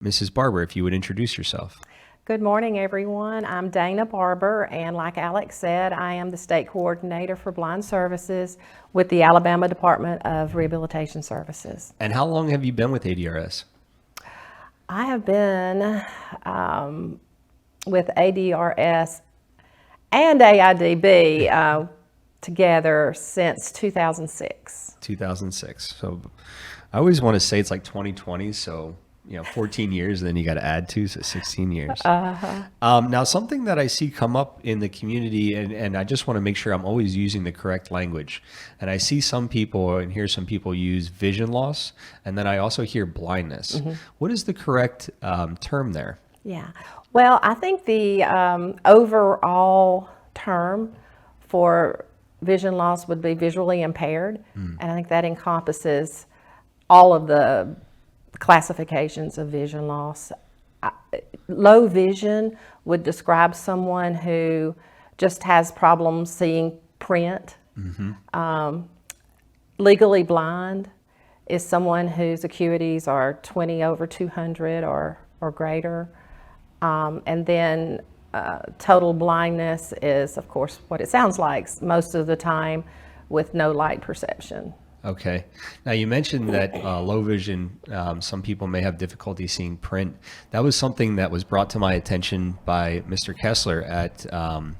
Mrs. Barber, if you would introduce yourself. Good morning, everyone. I'm Dana Barber, and like Alex said, I am the State Coordinator for Blind Services with the Alabama Department of Rehabilitation Services. And how long have you been with ADRS? I have been with ADRS and AIDB together since 2006. 2006. So I always want to say it's like 2020, so 14 years, and then you got to add two, so 16 years. Now, something that I see come up in the community, and I just want to make sure I'm always using the correct language. And I see some people and hear some people use vision loss, and then I also hear blindness. Mm-hmm. What is the correct term there? Yeah. Well, I think the overall term for vision loss would be visually impaired. And I think that encompasses all of the classifications of vision loss. Low vision would describe someone who just has problems seeing print. Mm-hmm. Legally blind is someone whose acuities are 20/200 or greater. And then total blindness is, of course, what it sounds like most of the time with no light perception. Okay. Now you mentioned that low vision, some people may have difficulty seeing print. That was something that was brought to my attention by Mr. Kessler at the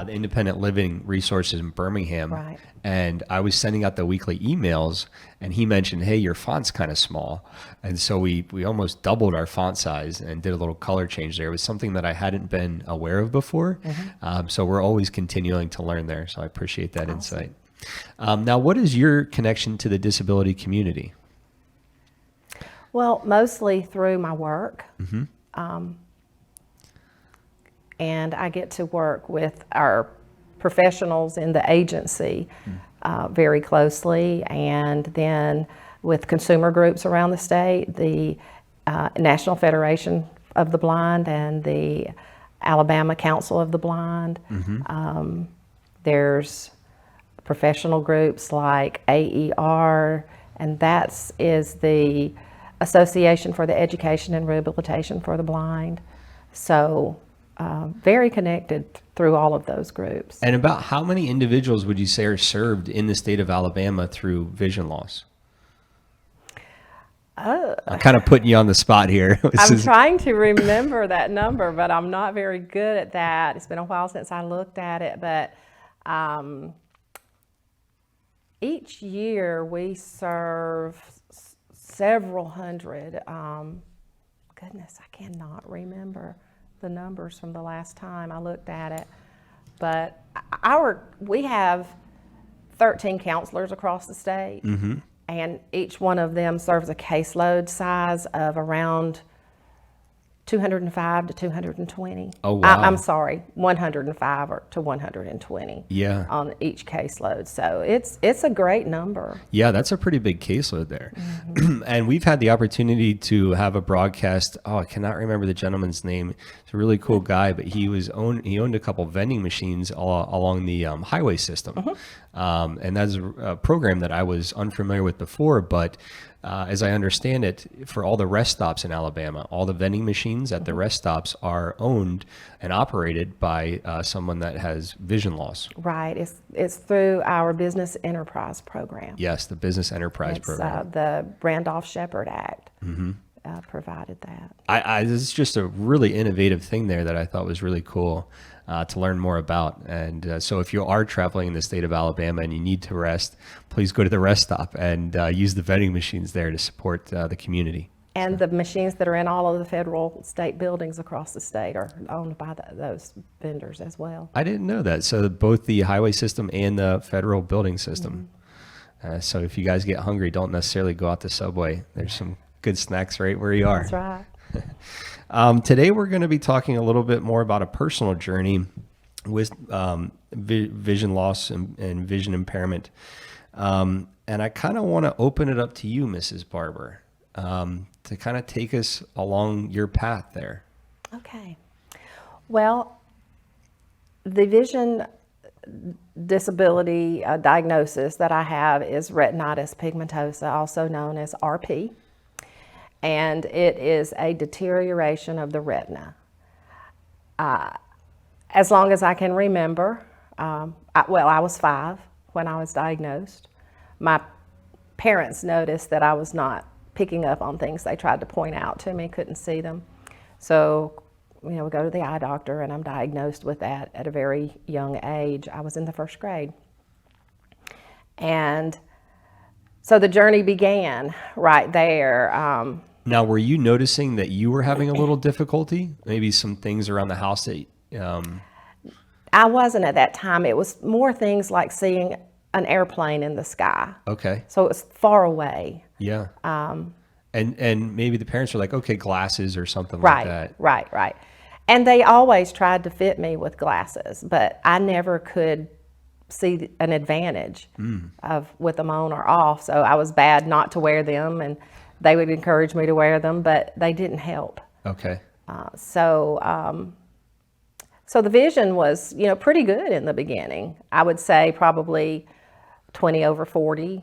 Independent Living Resources in Birmingham. Right. And I was sending out the weekly emails, and he mentioned, hey, your font's kind of small. And so we almost doubled our font size and did a little color change there. It was something that I hadn't been aware of before. Mm-hmm. So we're always continuing to learn there. So I appreciate that insight. Now, what is your connection to the disability community? Well, mostly through my work. Mm-hmm. And I get to work with our professionals in the agency very closely, and then with consumer groups around the state, the National Federation of the Blind and the Alabama Council of the Blind. Mm-hmm. There's professional groups like AER, and that is the Association for the Education and Rehabilitation for the Blind. So very connected through all of those groups. And about how many individuals would you say are served in the state of Alabama through vision loss? I'm kind of putting you on the spot here. I'm trying to remember that number, but I'm not very good at that. It's been a while since I looked at it, but each year we serve several hundred. Goodness, I cannot remember the numbers from the last time I looked at it. But we have 13 counselors across the state, mm-hmm. and each one of them serves a caseload size of around 205 to 220. Oh, wow. I'm sorry, 105 to 120. Yeah. On each caseload. So it's a great number. Yeah, that's a pretty big caseload there. Mm-hmm. And we've had the opportunity to have a broadcast. Oh, I cannot remember the gentleman's name. He's a really cool guy, but he owned a couple vending machines along the highway system. Mm-hmm. And that's a program that I was unfamiliar with before, but as I understand it, for all the rest stops in Alabama, all the vending machines at the rest stops are owned and operated by someone that has vision loss. Right. It's through our Business Enterprise Program. Yes, the Business Enterprise Program. The Randolph-Shepard Act provided that. This is just a really innovative thing there that I thought was really cool to learn more about. And so if you are traveling in the state of Alabama and you need to rest, please go to the rest stop and use the vending machines there to support the community. And the machines that are in all of the federal state buildings across the state are owned by those vendors as well. I didn't know that. So both the highway system and the federal building system. Mm-hmm. So if you guys get hungry, don't necessarily go out to Subway. There's some good snacks right where you are. That's right. Today we're going to be talking a little bit more about a personal journey with vision loss and vision impairment. And I kind of want to open it up to you, Mrs. Barber, to kind of take us along your path there. Okay. Well, the vision disability diagnosis that I have is retinitis pigmentosa, also known as RP. and it is a deterioration of the retina. As long as I can remember, I was 5 when I was diagnosed. My parents noticed that I was not picking up on things they tried to point out to me, couldn't see them. So, we go to the eye doctor, and I'm diagnosed with that at a very young age. I was in the 1st grade. And so the journey began right there. Now, were you noticing that you were having a little difficulty? Maybe some things around the house that... I wasn't at that time. It was more things like seeing an airplane in the sky. Okay. So it was far away. Yeah. And maybe the parents were like, okay, glasses or something like that. Right. And they always tried to fit me with glasses, but I never could see an advantage with them on or off. So I was bad not to wear them, and they would encourage me to wear them, but they didn't help. Okay. So the vision was, pretty good in the beginning. I would say probably 20/40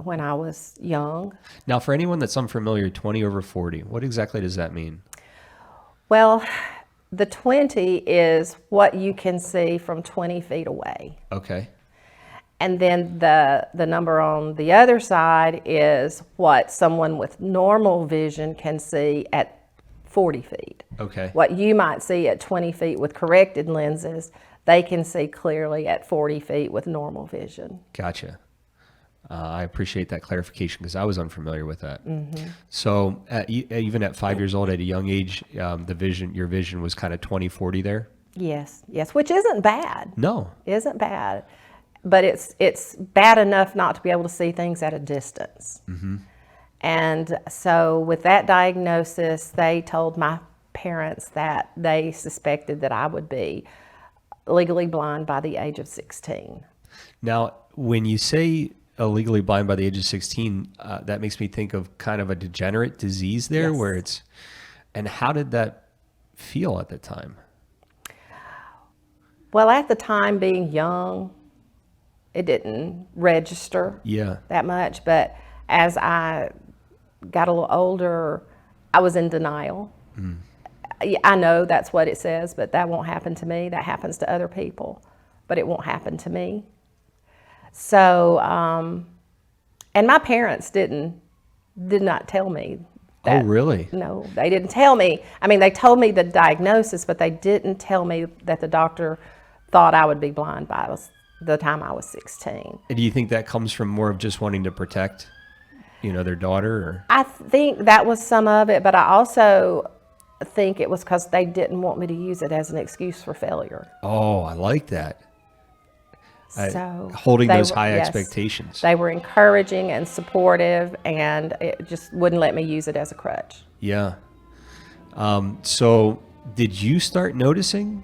when I was young. Now, for anyone that's unfamiliar, 20/40, what exactly does that mean? Well, the 20 is what you can see from 20 feet away. Okay. And then the number on the other side is what someone with normal vision can see at 40 feet. Okay. What you might see at 20 feet with corrected lenses, they can see clearly at 40 feet with normal vision. Gotcha. I appreciate that clarification because I was unfamiliar with that. Mm-hmm. So even at 5 years old, at a young age, your vision was kind of 20/40 there? Yes, which isn't bad. No. Isn't bad. But it's bad enough not to be able to see things at a distance. Mm-hmm. And so with that diagnosis, they told my parents that they suspected that I would be legally blind by the age of 16. Now, when you say legally blind by the age of 16, that makes me think of kind of a degenerate disease there. Yes. Where and how did that feel at the time? Well, at the time, being young, it didn't register that much. But as I got a little older, I was in denial. I know that's what it says, but that won't happen to me. That happens to other people, but it won't happen to me. So, and my parents did not tell me that. Oh, really? No, they didn't tell me. I mean, they told me the diagnosis, but they didn't tell me that the doctor thought I would be blind by the time I was 16. And do you think that comes from more of just wanting to protect, their daughter? Or? I think that was some of it, but I also think it was because they didn't want me to use it as an excuse for failure. Oh, I like that. So holding those high expectations. They were encouraging and supportive, and it just wouldn't let me use it as a crutch. Yeah. So did you start noticing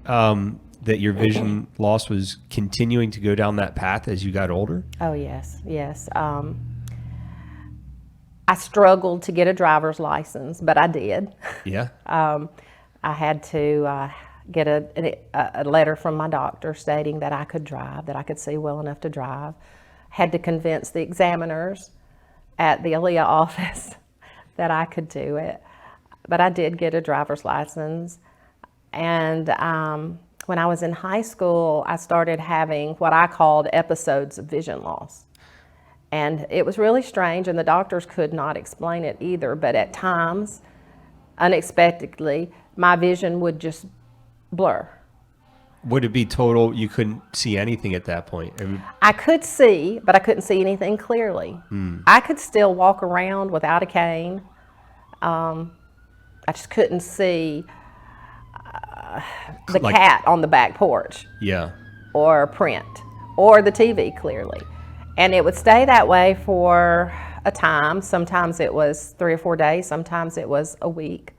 that your vision loss was continuing to go down that path as you got older? Oh, yes. I struggled to get a driver's license, but I did. Yeah. I had to get a letter from my doctor stating that I could drive, that I could see well enough to drive. Had to convince the examiners at the ALEA office that I could do it. But I did get a driver's license. And when I was in high school, I started having what I called episodes of vision loss. And it was really strange, and the doctors could not explain it either. But at times, unexpectedly, my vision would just blur. Would it be total, you couldn't see anything at that point? I could see, but I couldn't see anything clearly. I could still walk around without a cane. I just couldn't see the cat on the back porch. Yeah. Or print, or the TV clearly. And it would stay that way for a time. Sometimes it was 3 or 4 days, sometimes it was a week.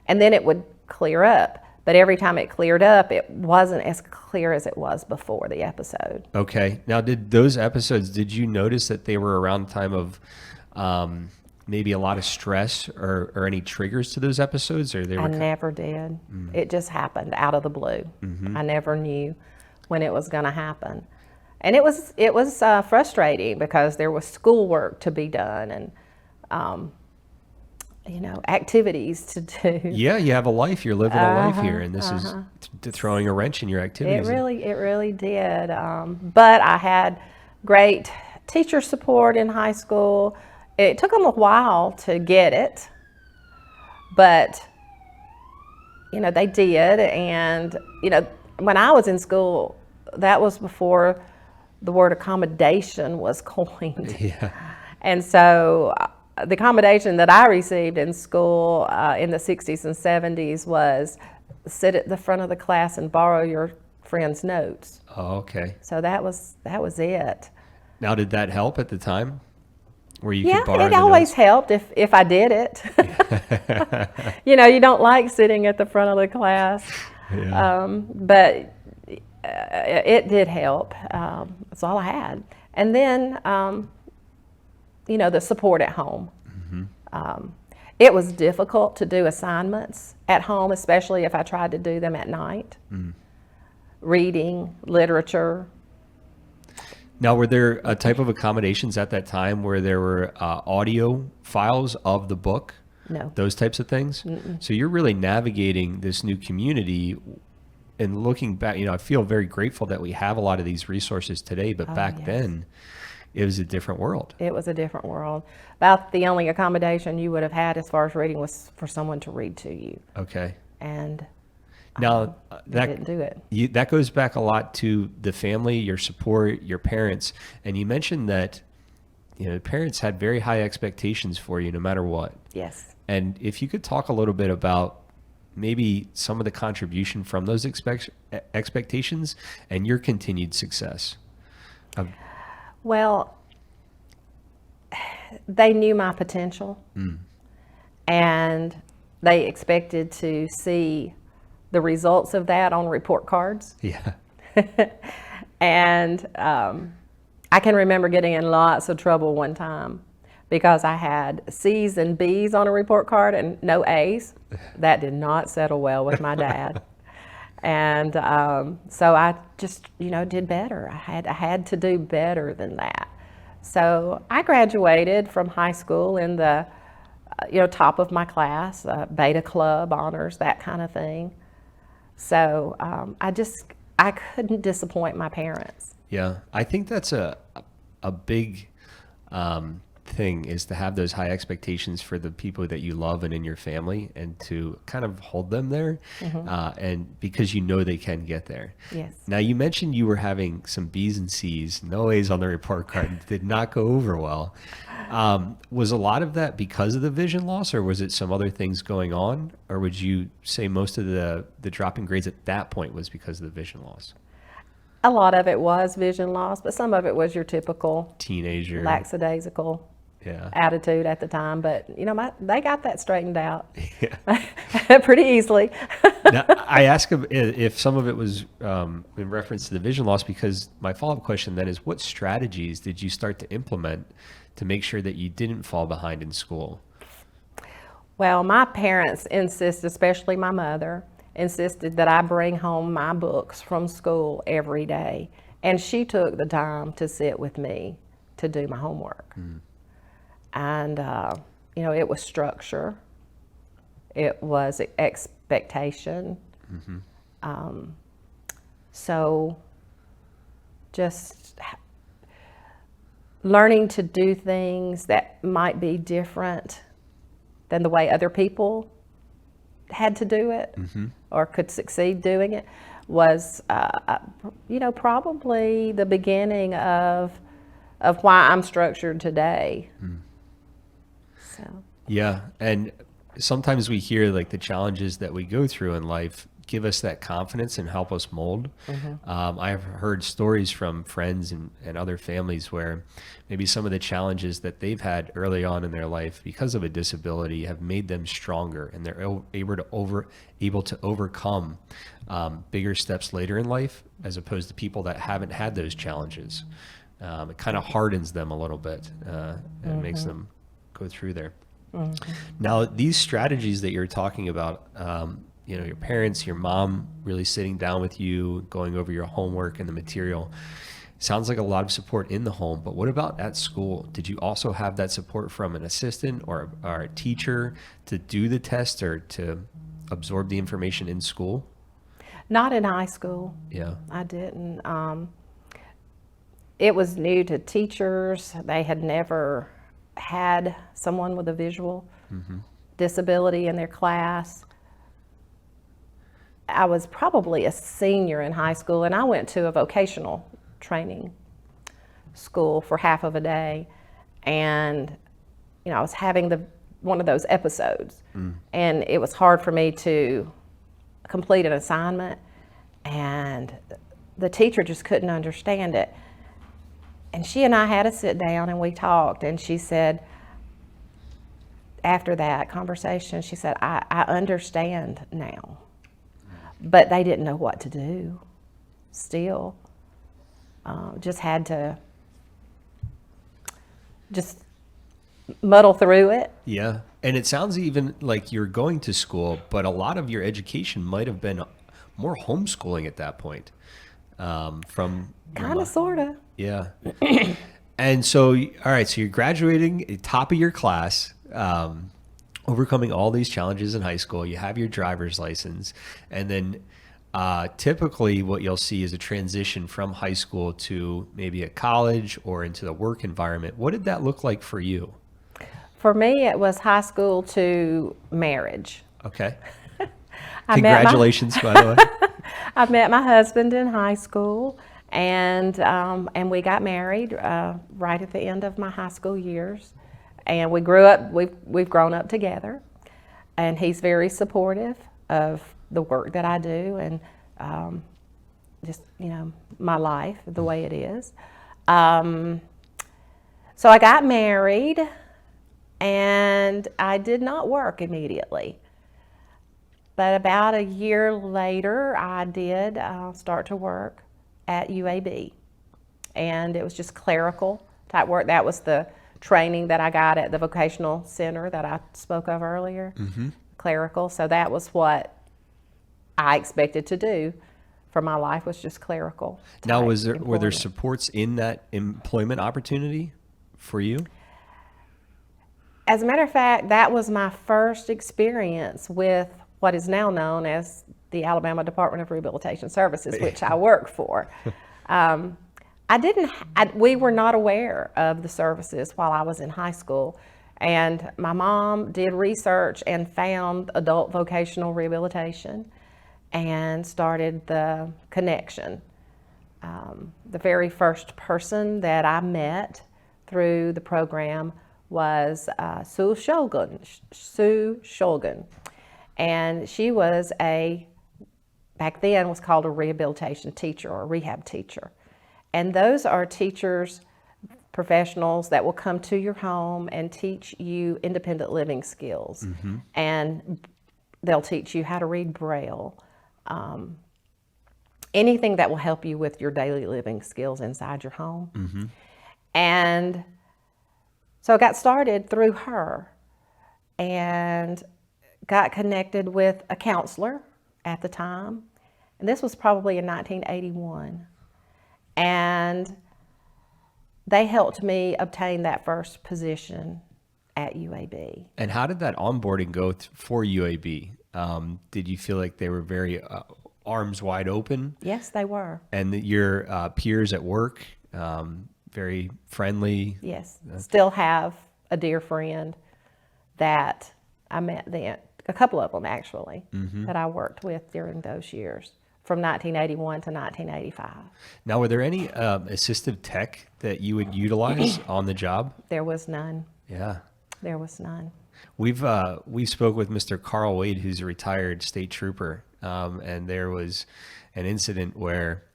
And then it would clear up. But every time it cleared up, it wasn't as clear as it was before the episode. Okay. Now, did you notice that they were around the time of maybe a lot of stress or any triggers to those episodes? Or I never did. It just happened out of the blue. I never knew when it was going to happen. And it was frustrating because there was schoolwork to be done, and activities to do. Yeah, you have a life. You're living a life here, and this is throwing a wrench in your It activities. really did. But I had great teacher support in high school. It took them a while to get it, but they did. And when I was in school, that was before the word accommodation was coined. Yeah. And so the accommodation that I received in school in the 60s and 70s was sit at the front of the class and borrow your friend's notes. Oh, okay. So that was it. Now, did that help at the time? Where you Yeah, could borrow it the always notes? helped if I did it. You don't like sitting at the front of the class, Yeah. but it did help. That's all I had. And then, the support at home. It was difficult to do assignments at home, especially if I tried to do them at night. Reading, literature. Now, were there a type of accommodations at that time where there were audio files of the book? No. Those types of things? So you're really navigating this new community and looking back, I feel very grateful that we have a lot of these resources today, but back yes. then it was a different world. It was a different world. About the only accommodation you would have had as far as reading was for someone to read to you. Okay. And Now they didn't do it. that goes back a lot to the family, your support, your parents. And you mentioned that, parents had very high expectations for you no matter what. Yes. And if you could talk a little bit about maybe some of the contribution from those expectations and your continued success. Well, they knew my potential, and they expected to see the results of that on report cards. Yeah. And I can remember getting in lots of trouble one time because I had C's and B's on a report card and no A's. That did not settle well with my dad. And so I just, did better. I had to do better than that. So I graduated from high school in the, top of my class, beta club, honors, that kind of thing. So I couldn't disappoint my parents. Yeah. I think that's a big thing, is to have those high expectations for the people that you love and in your family, and to kind of hold them there, and because they can get there. Yes. Now, you mentioned you were having some B's and C's, no A's on the report card, did not go over well. Was a lot of that because of the vision loss, or was it some other things going on? Or would you say most of the drop in grades at that point was because of the vision loss? A lot of it was vision loss, but some of it was your typical Teenager. lackadaisical Yeah. attitude at the time. But, they got that straightened out Yeah. pretty easily. Now, I ask if some of it was in reference to the vision loss, because my follow-up question then is, what strategies did you start to implement to make sure that you didn't fall behind in school? Well, my parents insisted, especially my mother, insisted that I bring home my books from school every day. And she took the time to sit with me to do my homework. And, it was structure. It was expectation. So just learning to do things that might be different than the way other people had to do it or could succeed doing it was, probably the beginning of why I'm structured today. So. Yeah. And sometimes we hear like the challenges that we go through in life give us that confidence and help us mold. I've heard stories from friends and other families where maybe some of the challenges that they've had early on in their life because of a disability have made them stronger, and they're able to overcome bigger steps later in life, as opposed to people that haven't had those challenges. It kind of hardens them a little bit and makes them go through there. Now, these strategies that you're talking about, your parents, your mom really sitting down with you, going over your homework and the material. Sounds like a lot of support in the home, but what about at school? Did you also have that support from an assistant or a teacher to do the test or to absorb the information in school? Not in high school. Yeah. I didn't. It was new to teachers. They had never had someone with a visual disability in their class. I was probably a senior in high school, and I went to a vocational training school for half of a day, and I was having one of those episodes, and it was hard for me to complete an assignment, and the teacher just couldn't understand it. And she and I had to sit down and we talked, and she said, after that conversation, she said, I understand now, but they didn't know what to do still. Just had to just muddle through it. Yeah. And it sounds even like you're going to school, but a lot of your education might have been more homeschooling at that point. From Kind of, sort of. Yeah. And so, all right, so you're graduating top of your class, overcoming all these challenges in high school. You have your driver's license, and then typically what you'll see is a transition from high school to maybe a college or into the work environment. What did that look like for you? For me, it was high school to marriage. Okay. Congratulations, by the way. I met my husband in high school, and we got married right at the end of my high school years. And we grew up. We've grown up together, and he's very supportive of the work that I do, and just my life the way it is. So I got married, and I did not work immediately. But about a year later, I did start to work at UAB, and it was just clerical type work. That was the training that I got at the vocational center that I spoke of earlier. Clerical. So that was what I expected to do for my life, was just clerical. Now, were there supports in that employment opportunity for you? As a matter of fact, that was my first experience with what is now known as the Alabama Department of Rehabilitation Services, which I work for. We were not aware of the services while I was in high school. And my mom did research and found adult vocational rehabilitation and started the connection. The very first person that I met through the program was Sue Shulgin. And she was back then was called a rehabilitation teacher or a rehab teacher. And those are teachers, professionals that will come to your home and teach you independent living skills. And they'll teach you how to read Braille, anything that will help you with your daily living skills inside your home. And so I got started through her and got connected with a counselor at the time. And this was probably in 1981. And they helped me obtain that first position at UAB. And how did that onboarding go for UAB? Did you feel like they were very arms wide open? Yes, they were. And your peers at work, very friendly? Yes. Still have a dear friend that I met then, a couple of them actually, that I worked with during those years, from 1981 to 1985. Now, were there any assistive tech that you would utilize on the job? There was none. Yeah. There was none. We spoke with Mr. Carl Wade, who's a retired state trooper, and there was an incident where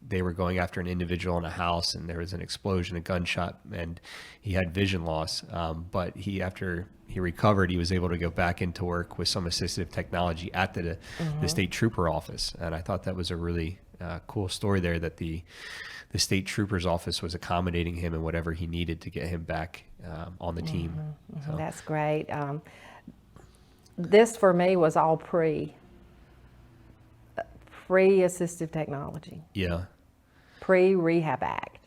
they were going after an individual in a house, and there was an explosion, a gunshot, and he had vision loss. But after he recovered, he was able to go back into work with some assistive technology at the state trooper office. And I thought that was a really cool story there, that the state trooper's office was accommodating him in whatever he needed to get him back on the team. So. That's great. This for me was all pre-assistive technology. Yeah. pre-Rehab Act.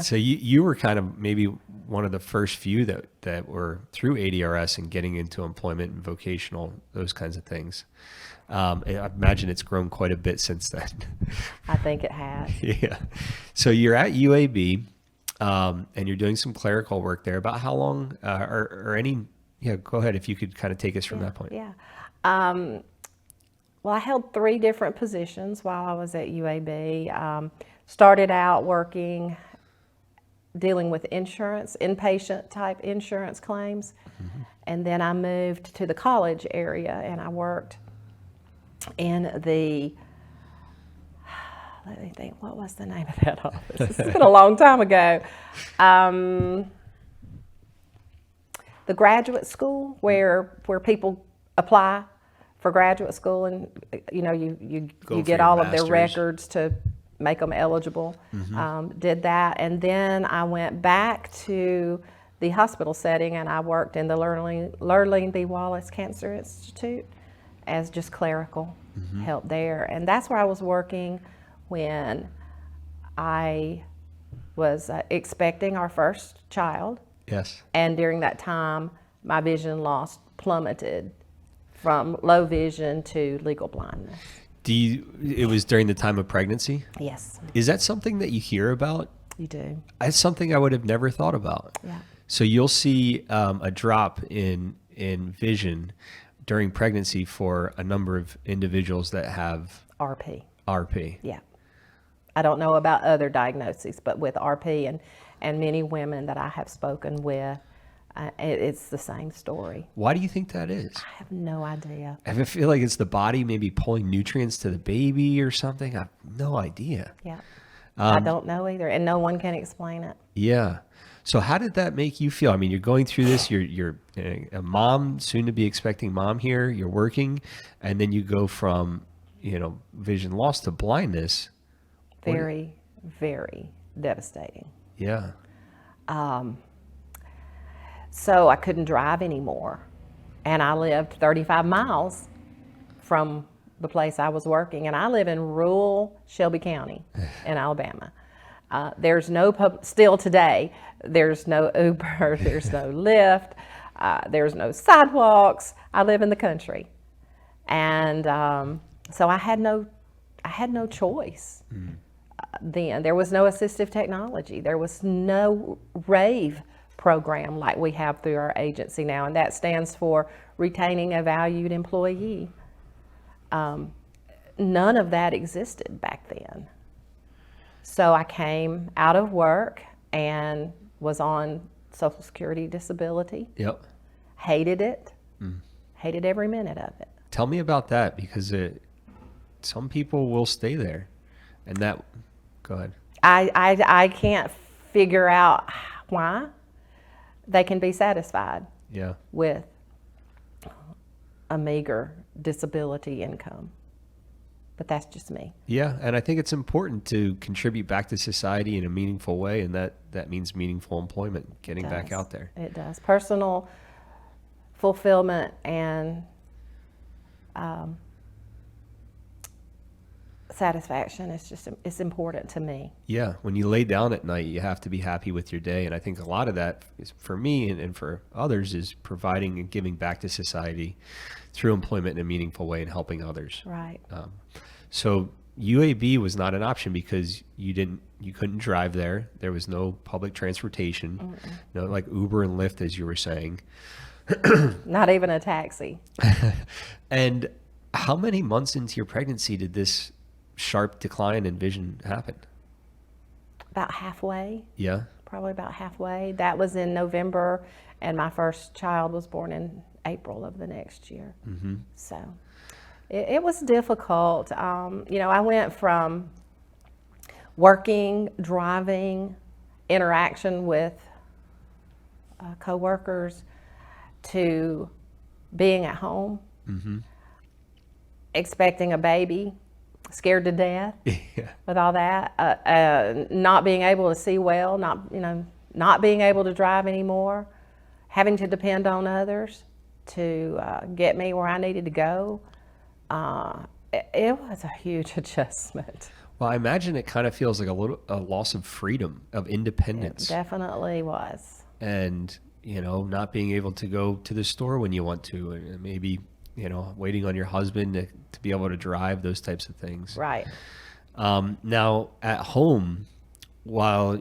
So you were kind of maybe one of the first few that were through ADRS and getting into employment and vocational, those kinds of things. I imagine it's grown quite a bit since then. I think it has. Yeah. So you're at UAB, and you're doing some clerical work there. About how long, or any? Yeah, go ahead if you could kind of take us from that point. Yeah. Well, I held 3 different positions while I was at UAB. Started out working, dealing with insurance, inpatient type insurance claims. And then I moved to the college area and I worked in the, let me think, what was the name of that office? This has been a long time ago. The graduate school where people apply for graduate school, and you get all of their records to make them eligible. Did that, and then I went back to the hospital setting, and I worked in the Lurleen B. Wallace Cancer Institute as just clerical help there, and that's where I was working when I was expecting our first child. Yes. And during that time, my vision loss plummeted from low vision to legal blindness. It was during the time of pregnancy? Yes. Is that something that you hear about? You do. It's something I would have never thought about. Yeah. So you'll see a drop in vision during pregnancy for a number of individuals that have RP. Yeah. I don't know about other diagnoses, but with RP and many women that I have spoken with, it's the same story. Why do you think that is? I have no idea. I feel like it's the body maybe pulling nutrients to the baby or something. I have no idea. Yeah. I don't know either, and no one can explain it. Yeah. So how did that make you feel? I mean, you're going through this, you're a mom, soon to be expecting mom here, you're working, and then you go from, vision loss to blindness. Very, very devastating. Yeah. So I couldn't drive anymore. And I lived 35 miles from the place I was working. And I live in rural Shelby County in Alabama. There's no still today, there's no Uber, there's no Lyft, there's no sidewalks. I live in the country. And so I had no choice. Then there was no assistive technology. There was no RAVE program like we have through our agency now, and that stands for Retaining a Valued Employee. None of that existed back then. So I came out of work and was on Social Security disability. Yep. Hated it. Hated every minute of it. Tell me about that, because some people will stay there, and that. Go ahead. I can't figure out why they can be satisfied with a meager disability income. But that's just me. Yeah, and I think it's important to contribute back to society in a meaningful way, and that means meaningful employment, getting back out there. It does. Personal fulfillment and satisfaction it's important to me. Yeah, when you lay down at night, you have to be happy with your day, and I think a lot of that is, for me and for others, is providing and giving back to society through employment in a meaningful way and helping others. Right. So UAB was not an option because you couldn't drive there. There was no public transportation, no like Uber and Lyft, as you were saying. Not even a taxi. And how many months into your pregnancy did this sharp decline in vision happen? About halfway. Yeah. Probably about halfway. That was in November, and my first child was born in April of the next year. So it was difficult. I went from working, driving, interaction with coworkers to being at home, expecting a baby, scared to death with all that, not being able to see well, not being able to drive anymore, having to depend on others to get me where I needed to go. It was a huge adjustment. Well, I imagine it kind of feels like a loss of freedom, of It independence, definitely was. and not being able to go to the store when you want to, and maybe waiting on your husband to be able to drive, those types of things. Right. Now at home, while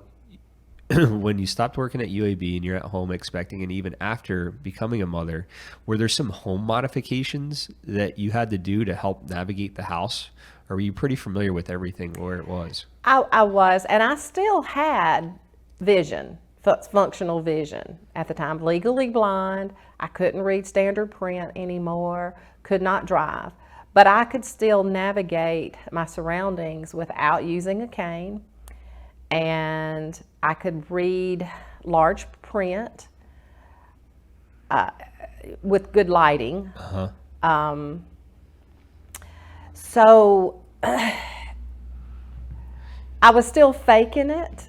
when you stopped working at UAB and you're at home expecting, and even after becoming a mother, were there some home modifications that you had to do to help navigate the house? Or were you pretty familiar with everything where it was? I was, and I still had vision, functional vision at the time. Legally blind, I couldn't read standard print anymore, could not drive. But I could still navigate my surroundings without using a cane. And I could read large print with good lighting. Uh-huh. So I was still faking it.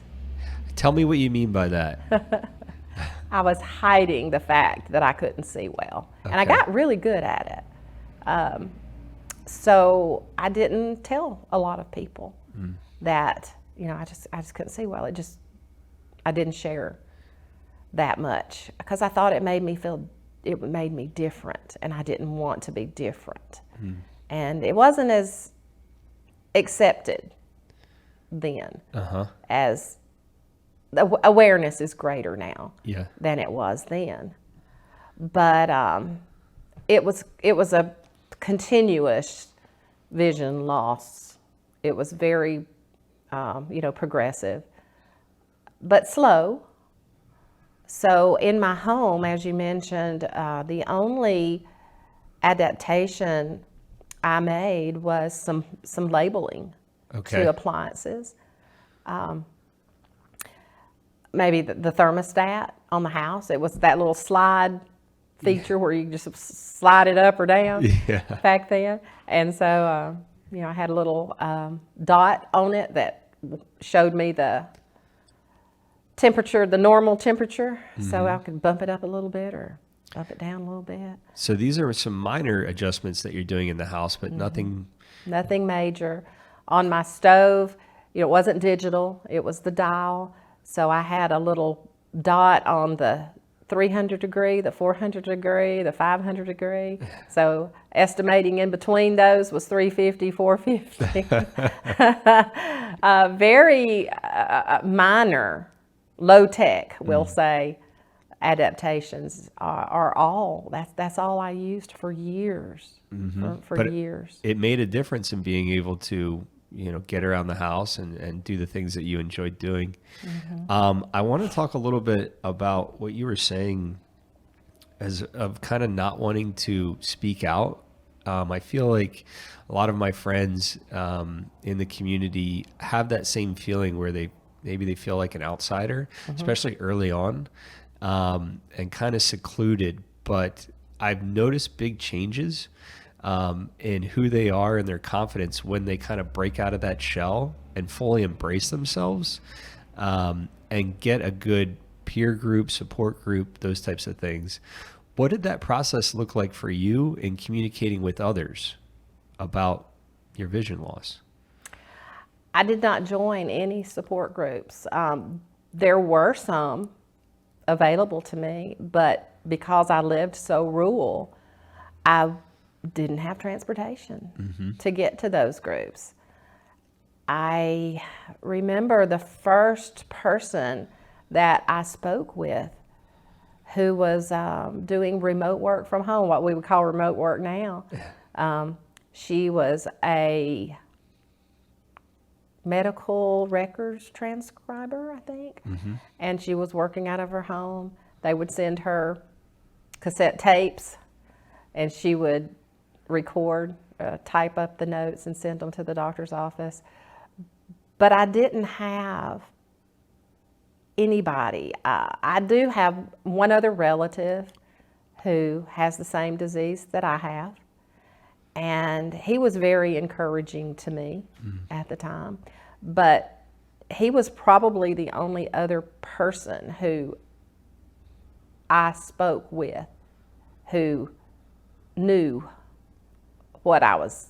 Tell me what you mean by that. I was hiding the fact that I couldn't see well. And I Okay. got really good at it. So I didn't tell a lot of people that, I just couldn't see well. I didn't share that much because I thought it made me different, and I didn't want to be different. And it wasn't as accepted then Uh-huh. as the awareness is greater now Yeah. than it was then. But it was a continuous vision loss. It was very progressive, but slow. So in my home, as you mentioned, the only adaptation I made was some labeling Okay. to appliances. Maybe the thermostat on the house. It was that little slide feature where you just slide it up or down Yeah. back then. And so, I had a little dot on it that showed me the temperature, the normal temperature. So I could bump it up a little bit or bump it down a little bit. So these are some minor adjustments that you're doing in the house, but nothing. Nothing major. On my stove, it wasn't digital. It was the dial. So I had a little dot on the 300 degree, the 400 degree, the 500 degree. So estimating in between those was 350, 450. Very minor, low tech, we'll say, adaptations are all. That's all I used for years. For But years. It made a difference in being able to, get around the house and do the things that you enjoyed doing. I want to talk a little bit about what you were saying as of kind of not wanting to speak out. I feel like a lot of my friends in the community have that same feeling where maybe they feel like an outsider, especially early on, and kind of secluded. But I've noticed big changes in who they are and their confidence when they kind of break out of that shell and fully embrace themselves, and get a good peer group, support group, those types of things. What did that process look like for you in communicating with others about your vision loss? I did not join any support groups. There were some available to me, but because I lived so rural, I didn't have transportation to get to those groups. I remember the first person that I spoke with who was doing remote work from home, what we would call remote work now. She was a medical records transcriber, I think, and she was working out of her home. They would send her cassette tapes, and she would record, type up the notes and send them to the doctor's office. But I didn't have anybody. I do have one other relative who has the same disease that I have, and he was very encouraging to me at the time. But he was probably the only other person who I spoke with who knew what I was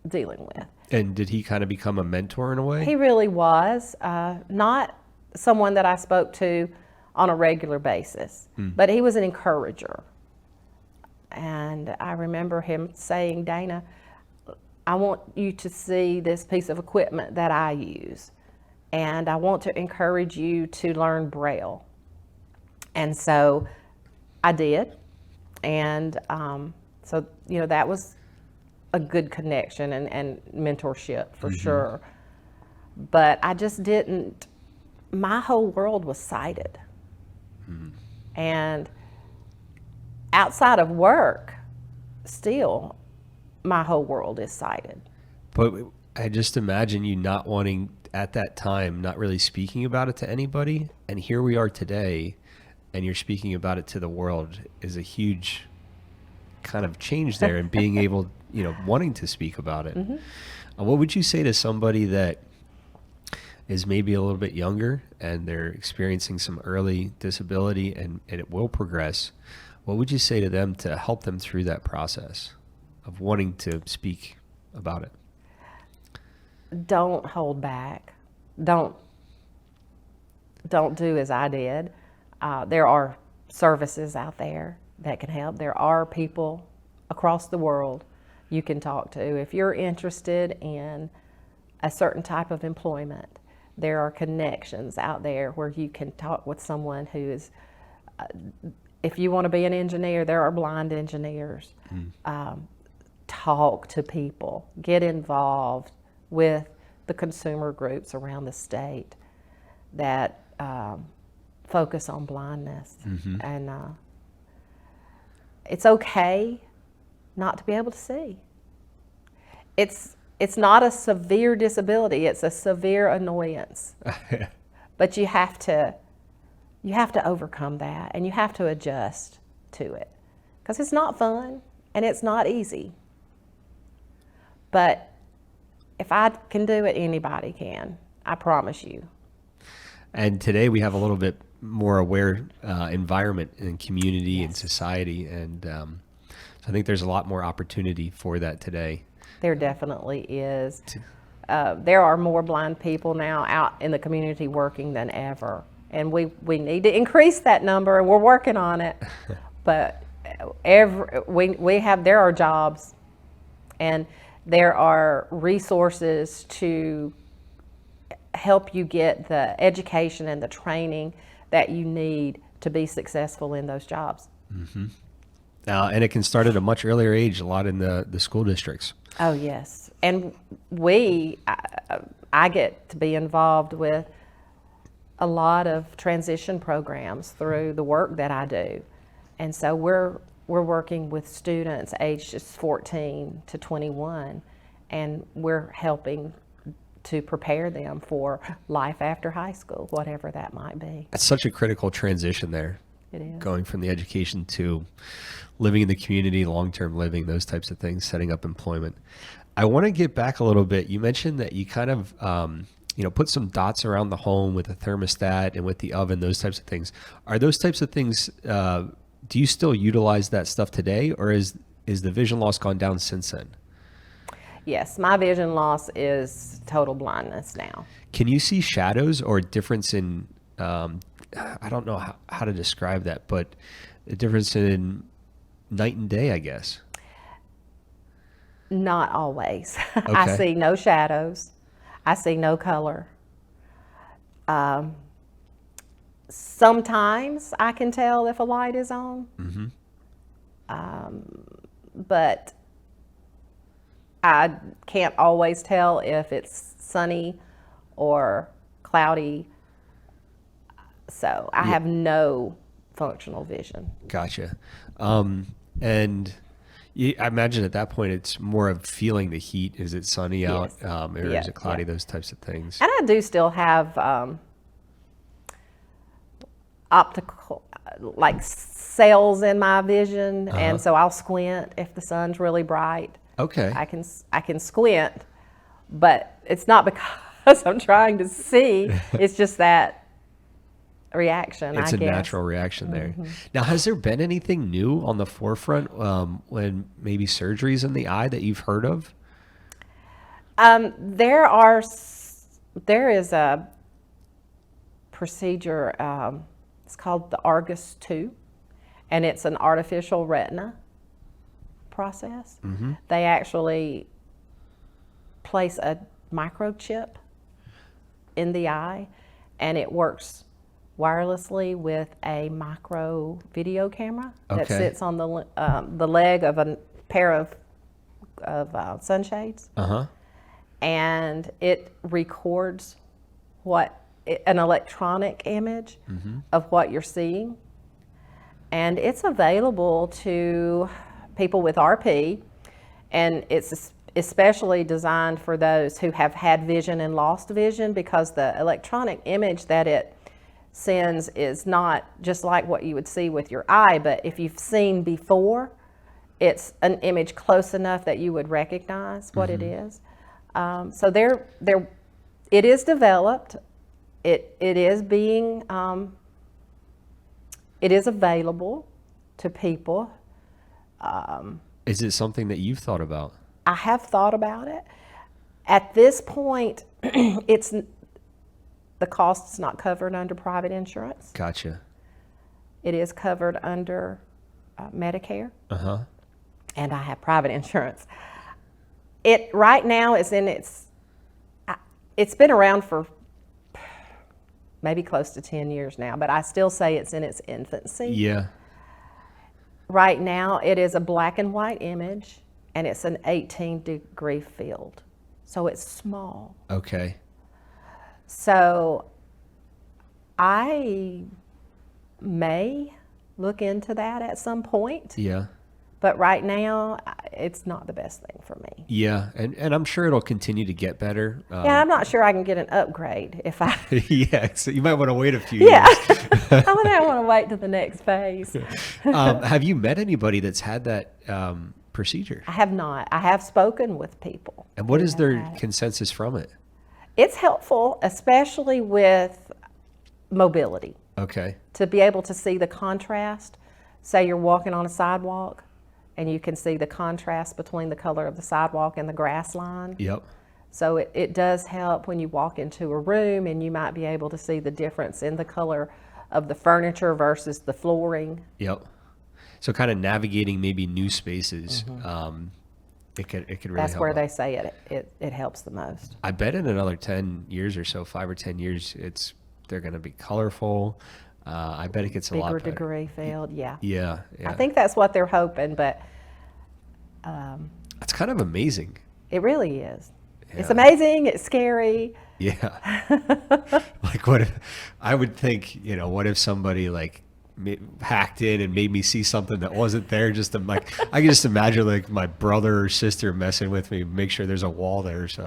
dealing with. And did he kind of become a mentor in a way? He really was. Not someone that I spoke to on a regular basis, but he was an encourager. And I remember him saying, Dana, I want you to see this piece of equipment that I use, and I want to encourage you to learn Braille. And so I did. And so, that was a good connection and mentorship for sure. But I just didn't, my whole world was sighted. And outside of work, still, my whole world is sighted. But I just imagine you not wanting, at that time, not really speaking about it to anybody. And here we are today, and you're speaking about it to the world is a huge kind of change there, and being able, wanting to speak about it. What would you say to somebody that is maybe a little bit younger and they're experiencing some early disability and it will progress? What would you say to them to help them through that process of wanting to speak about it? Don't hold back. Don't do as I did. There are services out there that can help. There are people across the world you can talk to. If you're interested in a certain type of employment, there are connections out there where you can talk with someone who is, if you want to be an engineer, there are blind engineers. Talk to people, get involved with the consumer groups around the state that focus on blindness. And it's okay not to be able to see. It's not a severe disability, it's a severe annoyance. But you have to overcome that, and you have to adjust to it, because it's not fun and it's not easy. But if I can do it, anybody can. I promise you. And today we have a little bit more aware environment and community and society, and so I think there's a lot more opportunity for that today. There definitely is. There are more blind people now out in the community working than ever, and we need to increase that number, and we're working on it. But there are jobs, and there are resources to help you get the education and the training that you need to be successful in those jobs. And it can start at a much earlier age, a lot in the school districts. Oh, yes. And I get to be involved with a lot of transition programs through the work that I do. And so we're working with students aged 14 to 21, and we're helping to prepare them for life after high school, whatever that might be. That's such a critical transition there. It is. Going from the education to living in the community, long-term living, those types of things, setting up employment. I want to get back a little bit. You mentioned that you kind of, put some dots around the home with a thermostat and with the oven, those types of things. Are those types of things, do you still utilize that stuff today, or is the vision loss gone down since then? Yes, my vision loss is total blindness now. Can you see shadows or difference in, I don't know how to describe that, but the difference in night and day, I guess? Not always. Okay. I see no shadows. I see no color. Sometimes I can tell if a light is on, but I can't always tell if it's sunny or cloudy. So I have no functional vision. Gotcha. And I imagine at that point it's more of feeling the heat. Is it sunny out, or is it cloudy? Those types of things. And I do still have optical, like cells in my vision, and so I'll squint if the sun's really bright. Okay. I can squint, but it's not because I'm trying to see. It's just that reaction. It's I a guess. natural reaction there. Now, has there been anything new on the forefront when maybe surgeries in the eye that you've heard of? There is a procedure, it's called the ARGUS 2, and it's an artificial retina process. They actually place a microchip in the eye, and it works wirelessly with a micro video camera that sits on the leg of a pair of sunshades. And it records an electronic image of what you're seeing. And it's available to people with RP, and it's especially designed for those who have had vision and lost vision, because the electronic image that it sends is not just like what you would see with your eye, but if you've seen before, it's an image close enough that you would recognize what it is. So it is developed. It is available to people. Is it something that you've thought about? I have thought about it. At this point, the cost is not covered under private insurance. Gotcha. It is covered under Medicare. And I have private insurance. It right now is it's been around for maybe close to 10 years now, but I still say it's in its infancy. Yeah. Right now, it is a black and white image, and it's an 18-degree field. So it's small. Okay. So I may look into that at some point. Yeah. But right now, it's not the best thing for me. Yeah, and I'm sure it'll continue to get better. Yeah, I'm not sure I can get an upgrade if I... Yeah, so you might want to wait a few Yeah, years. I want to wait to the next phase. Have you met anybody that's had that procedure? I have not. I have spoken with people. And what who is have their had it. consensus from it? It's helpful, especially with mobility, Okay. to be able to see the contrast. Say you're walking on a sidewalk, and you can see the contrast between the color of the sidewalk and the grass line. Yep. So it does help when you walk into a room, and you might be able to see the difference in the color of the furniture versus the flooring. Yep. So kind of navigating maybe new spaces. It could really That's help where out. they say it helps the most. I bet in another 10 years or so, 5 or 10 years, they're going to be colorful. I bet it gets a lot Bigger better. degree field, yeah. Yeah. I think that's what they're hoping, but That's kind of amazing. it really is. It's Yeah. amazing, it's scary. Yeah. Like what if, I would think, what if somebody like hacked in and made me see something that wasn't there, just to like, I can just imagine like my brother or sister messing with me, make sure there's a wall there. So,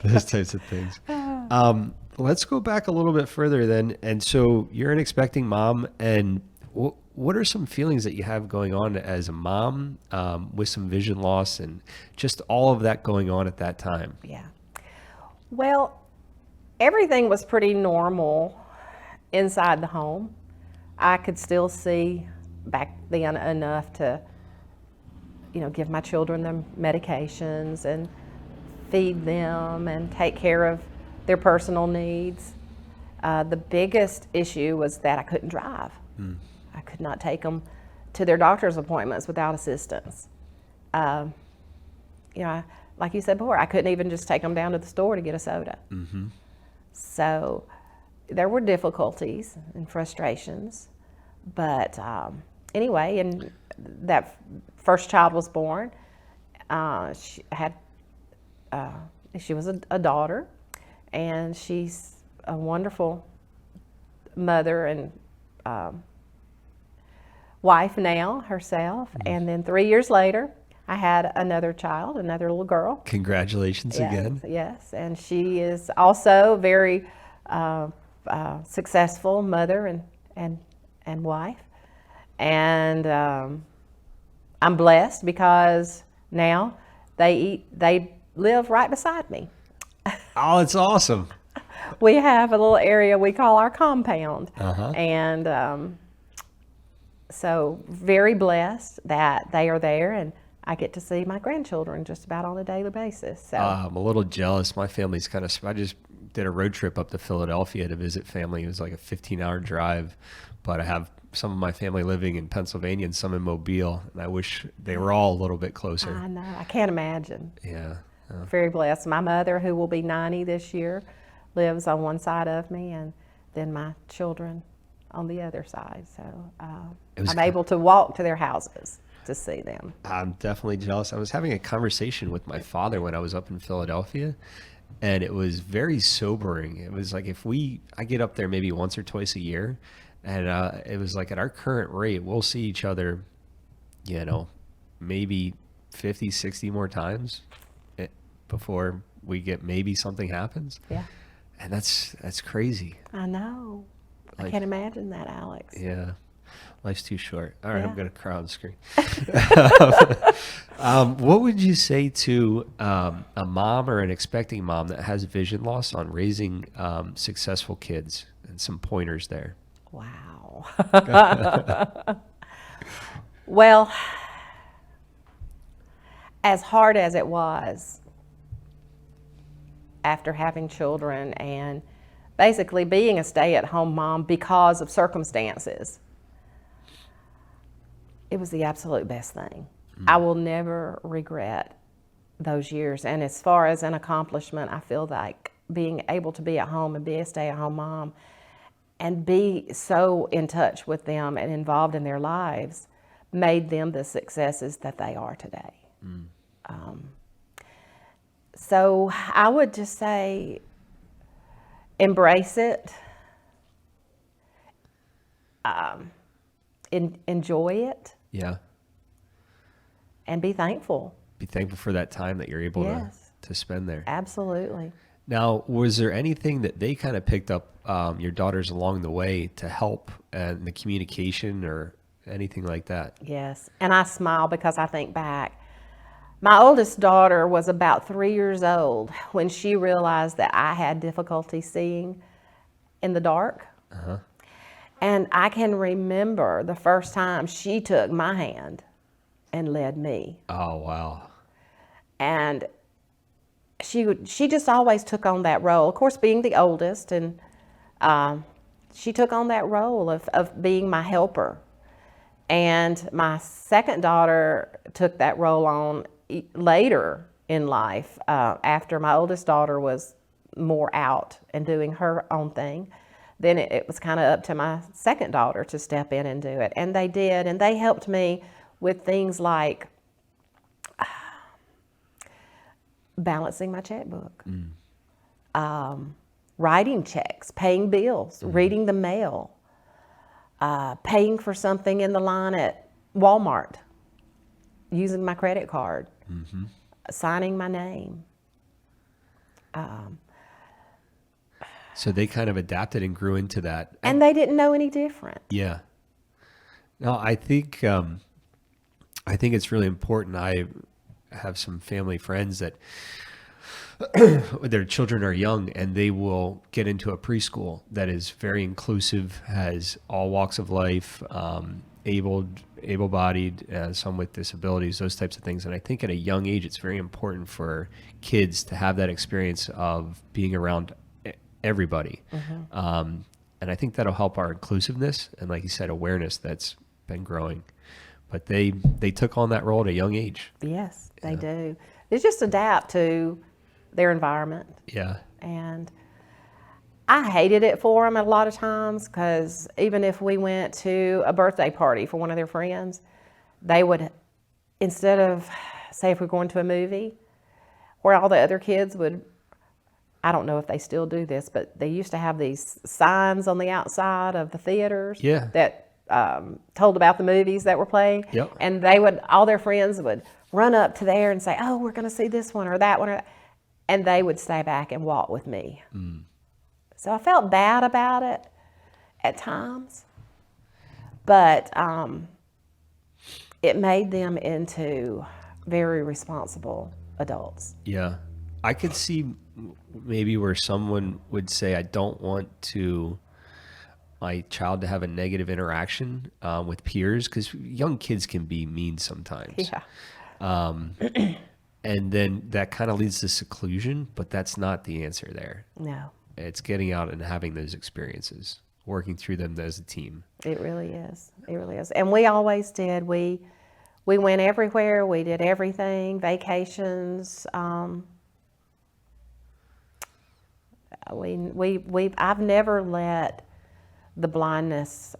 those types of things. Let's go back a little bit further then. And so you're an expecting mom, and what are some feelings that you have going on as a mom with some vision loss and just all of that going on at that time? Yeah. Well, everything was pretty normal inside the home. I could still see back then enough to, give my children their medications and feed them and take care of their personal needs. The biggest issue was that I couldn't drive. I could not take them to their doctor's appointments without assistance. Like you said before, I couldn't even just take them down to the store to get a soda. So there were difficulties and frustrations. But anyway, and that first child was born. She was a daughter, and she's a wonderful mother and wife now herself. And then 3 years later, I had another child, another little girl. Congratulations again. Yes, and she is also very successful mother and wife. And I'm blessed because now they live right beside me. Oh, it's awesome. We have a little area we call our compound. And so very blessed that they are there, and I get to see my grandchildren just about on a daily basis. So I'm a little jealous. My family's I just did a road trip up to Philadelphia to visit family. It was like a 15-hour drive, but I have some of my family living in Pennsylvania and some in Mobile, and I wish they were all a little bit closer. I know, I can't imagine. Yeah. Very blessed. My mother, who will be 90 this year, lives on one side of me, and then my children on the other side. So I'm able to walk to their houses to see them. I'm definitely jealous. I was having a conversation with my father when I was up in Philadelphia, and it was very sobering. It was like I get up there maybe once or twice a year, and it was like at our current rate, we'll see each other, maybe 50, 60 more times before we get maybe something happens. Yeah. And that's crazy. I know. I can't imagine that, Alex. Yeah. Life's too short. All right, Yeah. I'm going to cry on the screen. What would you say to a mom or an expecting mom that has vision loss on raising successful kids, and some pointers there? Wow. Well, as hard as it was after having children and basically being a stay-at-home mom because of circumstances, it was the absolute best thing. I will never regret those years. And as far as an accomplishment, I feel like being able to be at home and be a stay-at-home mom and be so in touch with them and involved in their lives made them the successes that they are today. So I would just say, embrace it, enjoy it, Yeah. and be thankful. Be thankful for that time that you're able Yes. to spend there. Absolutely. Now, was there anything that they kind of picked up, your daughters along the way to help in the communication or anything like that? Yes. And I smile because I think back. My oldest daughter was about 3 years old when she realized that I had difficulty seeing in the dark. And I can remember the first time she took my hand and led me. Oh, wow. And she just always took on that role. Of course, being the oldest, and she took on that role of being my helper. And my second daughter took that role on later in life, after my oldest daughter was more out and doing her own thing. Then it was kind of up to my second daughter to step in and do it. And they did. And they helped me with things like balancing my checkbook, writing checks, paying bills, reading the mail, paying for something in the line at Walmart, using my credit card, signing my name. So they kind of adapted and grew into that. And they didn't know any different. Yeah. No, I think it's really important. I have some family friends that their children are young, and they will get into a preschool that is very inclusive, has all walks of life, able-bodied, some with disabilities, those types of things. And I think at a young age, it's very important for kids to have that experience of being around everybody. And I think that'll help our inclusiveness and, like you said, awareness that's been growing. But they took on that role at a young age. Yes, they do. They just adapt to their environment. Yeah. And I hated it for them a lot of times, because even if we went to a birthday party for one of their friends, they would, instead of, say if we're going to a movie, where all the other kids would, I don't know if they still do this, but they used to have these signs on the outside of the theaters that told about the movies that were playing. Yep. And all their friends would run up to there and say, oh, we're going to see this one or that one. And they would stay back and walk with me. So I felt bad about it at times, but it made them into very responsible adults. Yeah. I could see maybe where someone would say, I don't want my child to have a negative interaction with peers, because young kids can be mean sometimes. Yeah. And then that kind of leads to seclusion, but that's not the answer there. No, It's getting out and having those experiences, working through them as a team. it really is. It really is. And we always did. We went everywhere. We did everything. Vacations. I've never let the blindness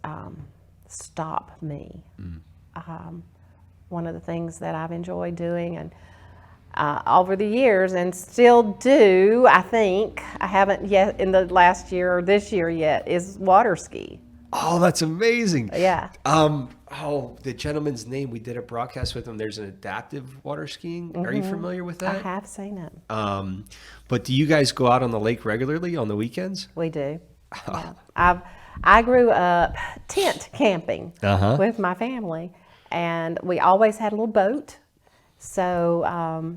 stop me. One of the things that I've enjoyed doing and over the years and still do, I think, I haven't yet in the last year or this year yet, is water ski. Oh, that's amazing. Yeah. Oh, the gentleman's name, we did a broadcast with him. There's an adaptive water skiing. Are you familiar with I that? have seen it. But do you guys go out on the lake regularly on the weekends? We do. Yeah. I grew up tent camping with my family, and we always had a little boat. So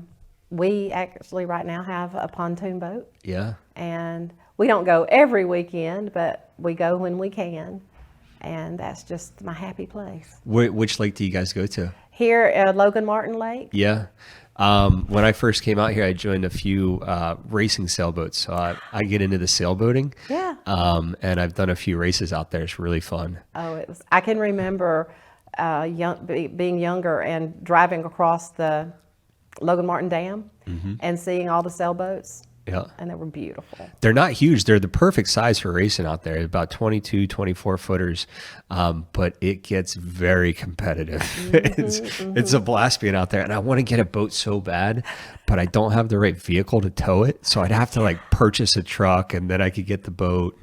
we actually right now have a pontoon boat. Yeah. And we don't go every weekend, but we go when we can. And that's just my happy place. Which lake do you guys go to? Here at Logan Martin Lake. Yeah. When I first came out here, I joined a few racing sailboats. So I get into the sailboating. Yeah. And I've done a few races out there. It's really fun. Oh, I can remember being younger and driving across the Logan Martin Dam and seeing all the sailboats. Yeah. And they were beautiful. They're not huge. They're the perfect size for racing out there, about 22, 24 footers. But it gets very competitive. It's a blast being out there. And I want to get a boat so bad, but I don't have the right vehicle to tow it. So I'd have to like purchase a truck and then I could get the boat.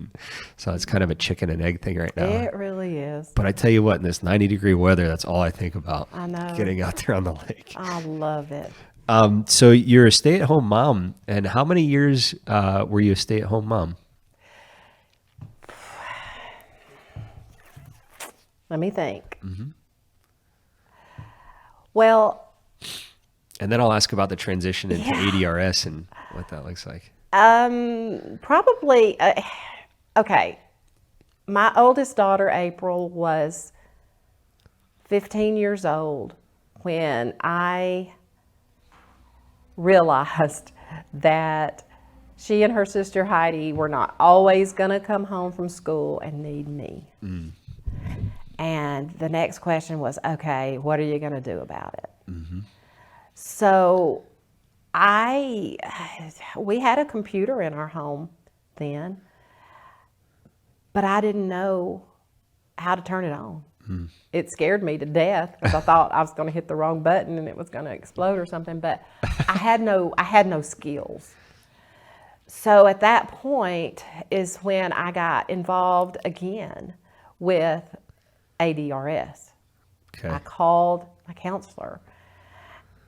So it's kind of a chicken and egg thing right now. It really is. But I tell you what, in this 90-degree weather, that's all I think about. I know. Getting out there on the lake. I love it. So you're a stay-at-home mom, and how many years were you a stay-at-home mom? Let me think. Well, and then I'll ask about the transition into ADRS and what that looks like. probably, okay. My oldest daughter, April, was 15 years old when I realized that she and her sister Heidi were not always going to come home from school and need me. And the next question was, okay, what are you going to do about it? So we had a computer in our home then, but I didn't know how to turn it on. It scared me to death because I thought I was going to hit the wrong button and it was going to explode or something, but I had no skills. So at that point is when I got involved again with ADRS. Okay. I called my counselor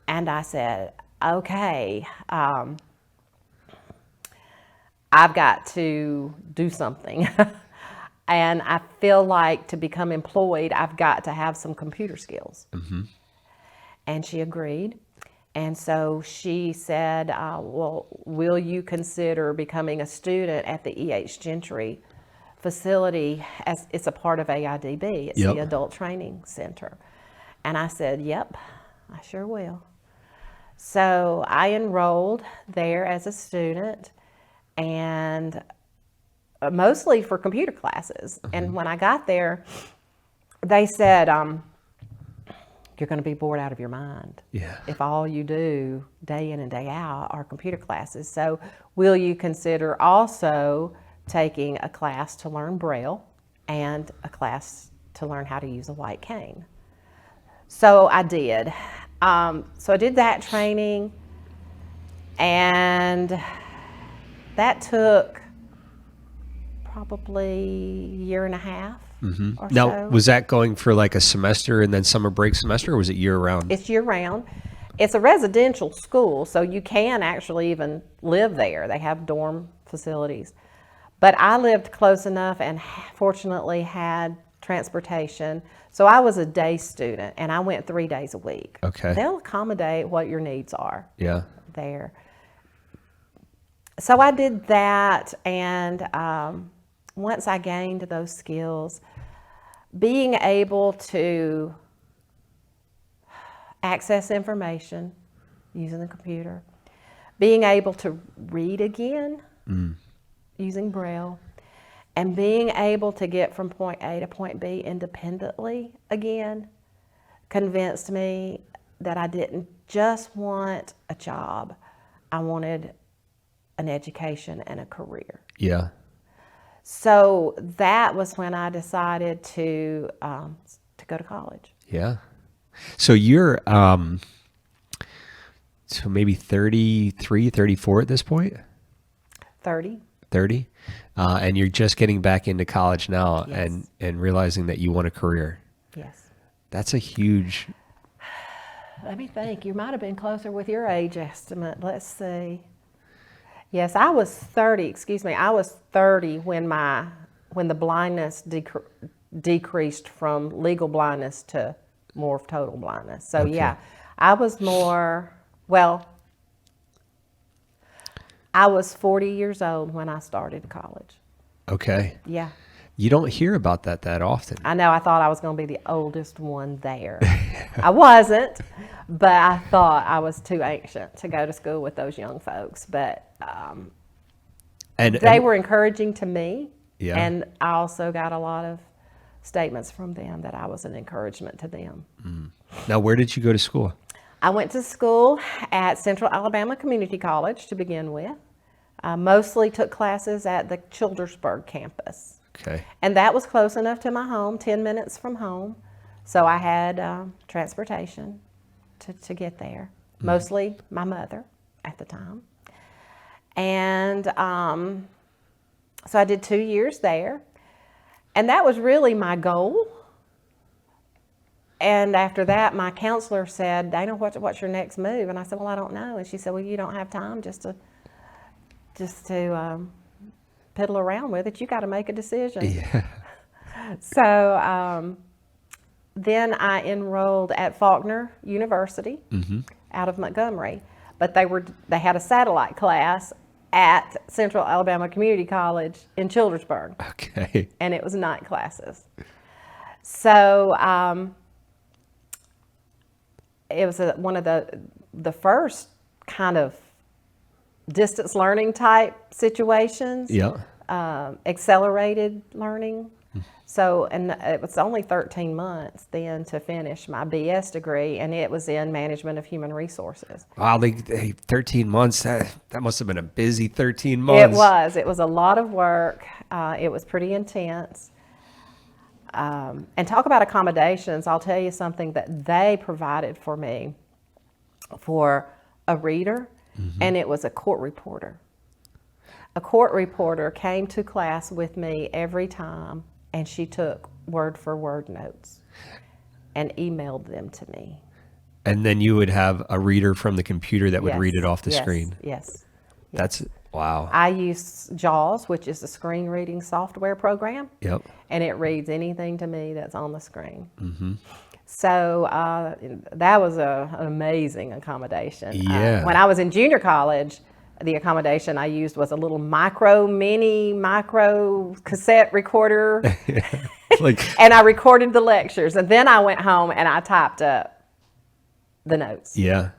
and I said, okay, I've got to do something. And I feel like to become employed, I've got to have some computer skills. And she agreed. And so she said, well, will you consider becoming a student at the E.H. Gentry facility as it's a part of AIDB? It's the Adult Training Center. And I said, yep, I sure will. So I enrolled there as a student and mostly for computer classes. And when I got there, they said, you're going to be bored out of your mind if all you do day in and day out are computer classes. So will you consider also taking a class to learn Braille and a class to learn how to use a white cane? So I did. So I did that training, and that took probably a year and a half or Now, so. was that going for like a semester and then summer break semester, or was it year round? It's year round. It's a residential school, so you can actually even live there. They have dorm facilities. But I lived close enough and fortunately had transportation. So I was a day student and I went 3 days a week. Okay. They'll accommodate what your needs are Yeah. there. So I did that, and once I gained those skills, being able to access information using the computer, being able to read again using Braille, and being able to get from point A to point B independently again convinced me that I didn't just want a job. I wanted an education and a career. Yeah. So that was when I decided to go to college. Yeah. So you're so maybe 33, 34 at this point? 30. 30? And you're just getting back into college now. Yes. and realizing that you want a career. Yes. That's a huge... Let me think. You might have been closer with your age estimate. Let's see. Yes, I was 30. Excuse me. I was 30 when the blindness decreased from legal blindness to more of total blindness. So yeah, I was more, well, I was 40 years old when I started college. Okay. Yeah. You don't hear about that often. I know. I thought I was going to be the oldest one there. I wasn't, but I thought I was too ancient to go to school with those young folks. But they were encouraging to me. Yeah. And I also got a lot of statements from them that I was an encouragement to them. Now, where did you go to school? I went to school at Central Alabama Community College to begin with. I mostly took classes at the Childersburg campus. Okay. And that was close enough to my home, 10 minutes from home. So I had transportation to get there, mostly my mother at the time. And so I did 2 years there. And that was really my goal. And after that, my counselor said, Dana, what's your next move? And I said, well, I don't know. And she said, well, you don't have time just to piddle around with it. You got to make a decision. Yeah. So then I enrolled at Faulkner University out of Montgomery, but they had a satellite class at Central Alabama Community College in Childersburg. Okay. And it was night classes. So it was one of the first kind of distance learning type situations. Yeah. Accelerated learning. So, and it was only 13 months then to finish my BS degree, and it was in management of human resources. Wow, 13 months, that must have been a busy 13 months. It was a lot of work. It was pretty intense. And talk about accommodations, I'll tell you something that they provided for me for a reader, and it was a court reporter. A court reporter came to class with me every time, and she took word-for-word notes and emailed them to me. And then you would have a reader from the computer that would Yes, read it off the yes, screen. Yes. That's, wow. I use JAWS, which is a screen reading software program. Yep. And it reads anything to me that's on the screen. So that was an amazing accommodation. Yeah. When I was in junior college, the accommodation I used was a little micro cassette recorder. And I recorded the lectures. And then I went home and I typed up the notes. Yeah.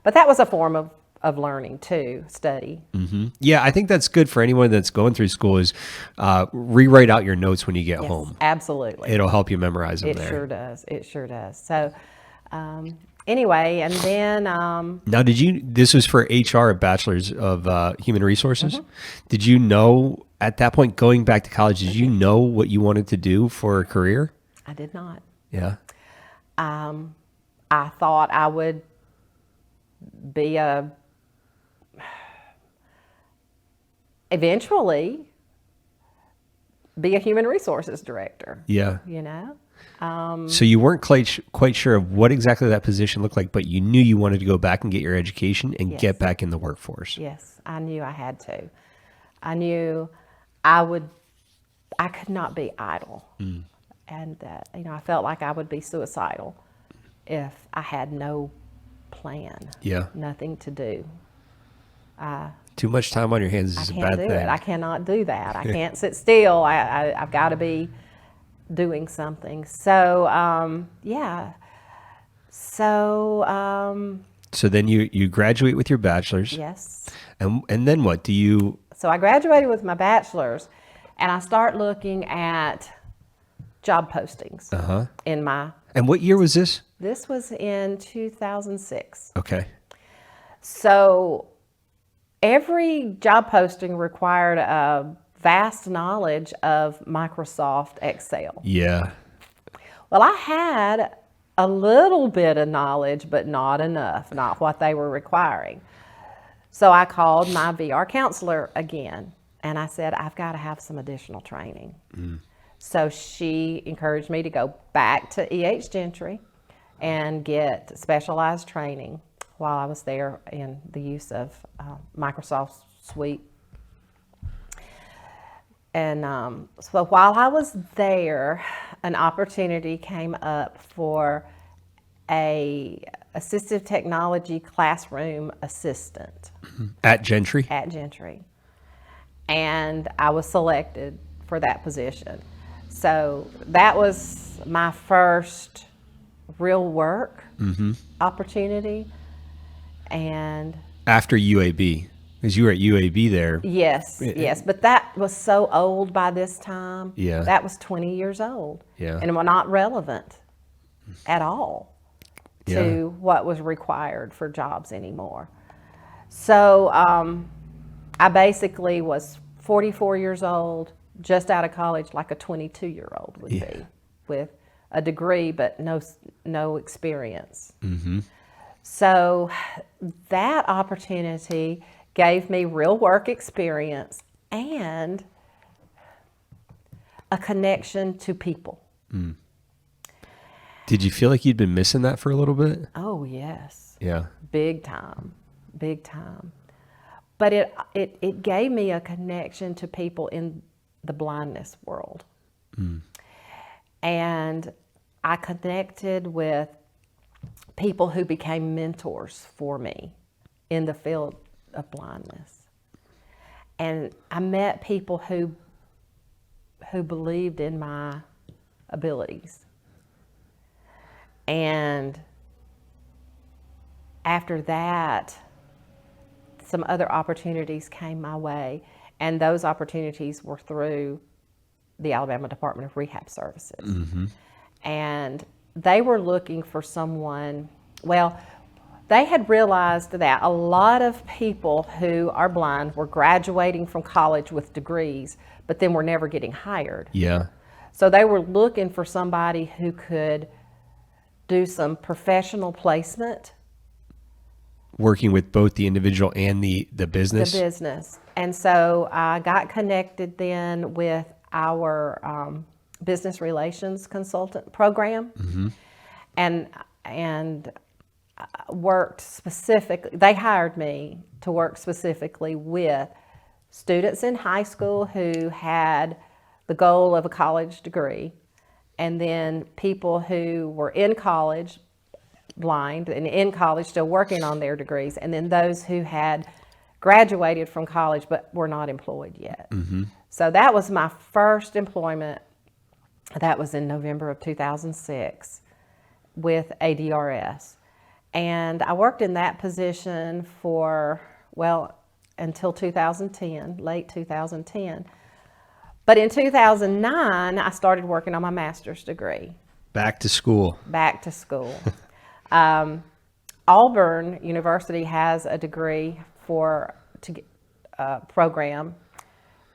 But that was a form of learning too, study. Yeah, I think that's good for anyone that's going through school is rewrite out your notes when you get home. Absolutely. It'll help you memorize them It there. sure does. It sure does. So anyway, and then... Now, this was for HR, a bachelor's of human resources. Did you know at that point, going back to college, did you know what you wanted to do for a career? I did not. Yeah. I thought I would be eventually be a human resources director. Yeah. You know? So you weren't quite sure of what exactly that position looked like, but you knew you wanted to go back and get your education and get back in the workforce. Yes, I knew I had to. I knew I could not be idle. And I felt like I would be suicidal if I had no plan. Yeah. Nothing to do. Too much time on your hands is a bad thing. I cannot do that. I can't sit still. I've got to be doing something. So, So, So then you graduate with your bachelor's. yes. And then what? Do you So I graduated with my bachelor's, and I start looking at job postings in my. and what year was this? This was in 2006. Okay. So every job posting required a vast knowledge of Microsoft Excel. Yeah. Well, I had a little bit of knowledge, but not enough, not what they were requiring. So I called my VR counselor again, and I said, I've got to have some additional training. So she encouraged me to go back to E.H. Gentry and get specialized training while I was there in the use of Microsoft Suite. And so while I was there, an opportunity came up for a assistive technology classroom assistant At Gentry? at Gentry. And I was selected for that position. So that was my first real work opportunity. And After UAB. Because you were at UAB there. yes, but that was so old by this time. Yeah. That was 20 years old. Yeah. And were not relevant at all to Yeah. what was required for jobs anymore. So I basically was 44 years old, just out of college, like a 22-year-old would be, with a degree but no experience. So that opportunity gave me real work experience and a connection to people. Did you feel like you'd been missing that for a little bit? Oh, yes. Yeah. Big time. But it gave me a connection to people in the blindness world. And I connected with people who became mentors for me in the field of blindness. And I met people who believed in my abilities. And after that, some other opportunities came my way, and those opportunities were through the Alabama Department of Rehab Services. And they were looking for someone, well, they had realized that a lot of people who are blind were graduating from college with degrees, but then were never getting hired. Yeah. So they were looking for somebody who could do some professional placement. Working with both the individual and the business. The business. And so I got connected then with our business relations consultant program, and worked specifically. They hired me to work specifically with students in high school who had the goal of a college degree, and then people who were in college blind and in college still working on their degrees, and then those who had graduated from college but were not employed yet. So that was my first employment. That was in November of 2006 with ADRS. And I worked in that position for, well, until 2010, late 2010. But in 2009, I started working on my master's degree. Back to school. Back to school. Auburn University has a degree program,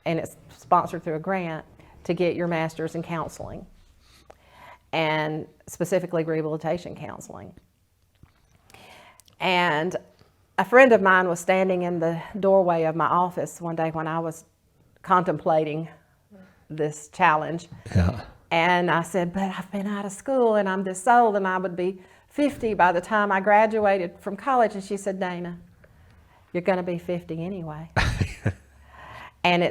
and it's sponsored through a grant to get your master's in counseling, and specifically rehabilitation counseling. And a friend of mine was standing in the doorway of my office one day when I was contemplating this challenge. Yeah. And I said, but I've been out of school and I'm this old and I would be 50 by the time I graduated from college. And she said, Dana, you're going to be 50 anyway. And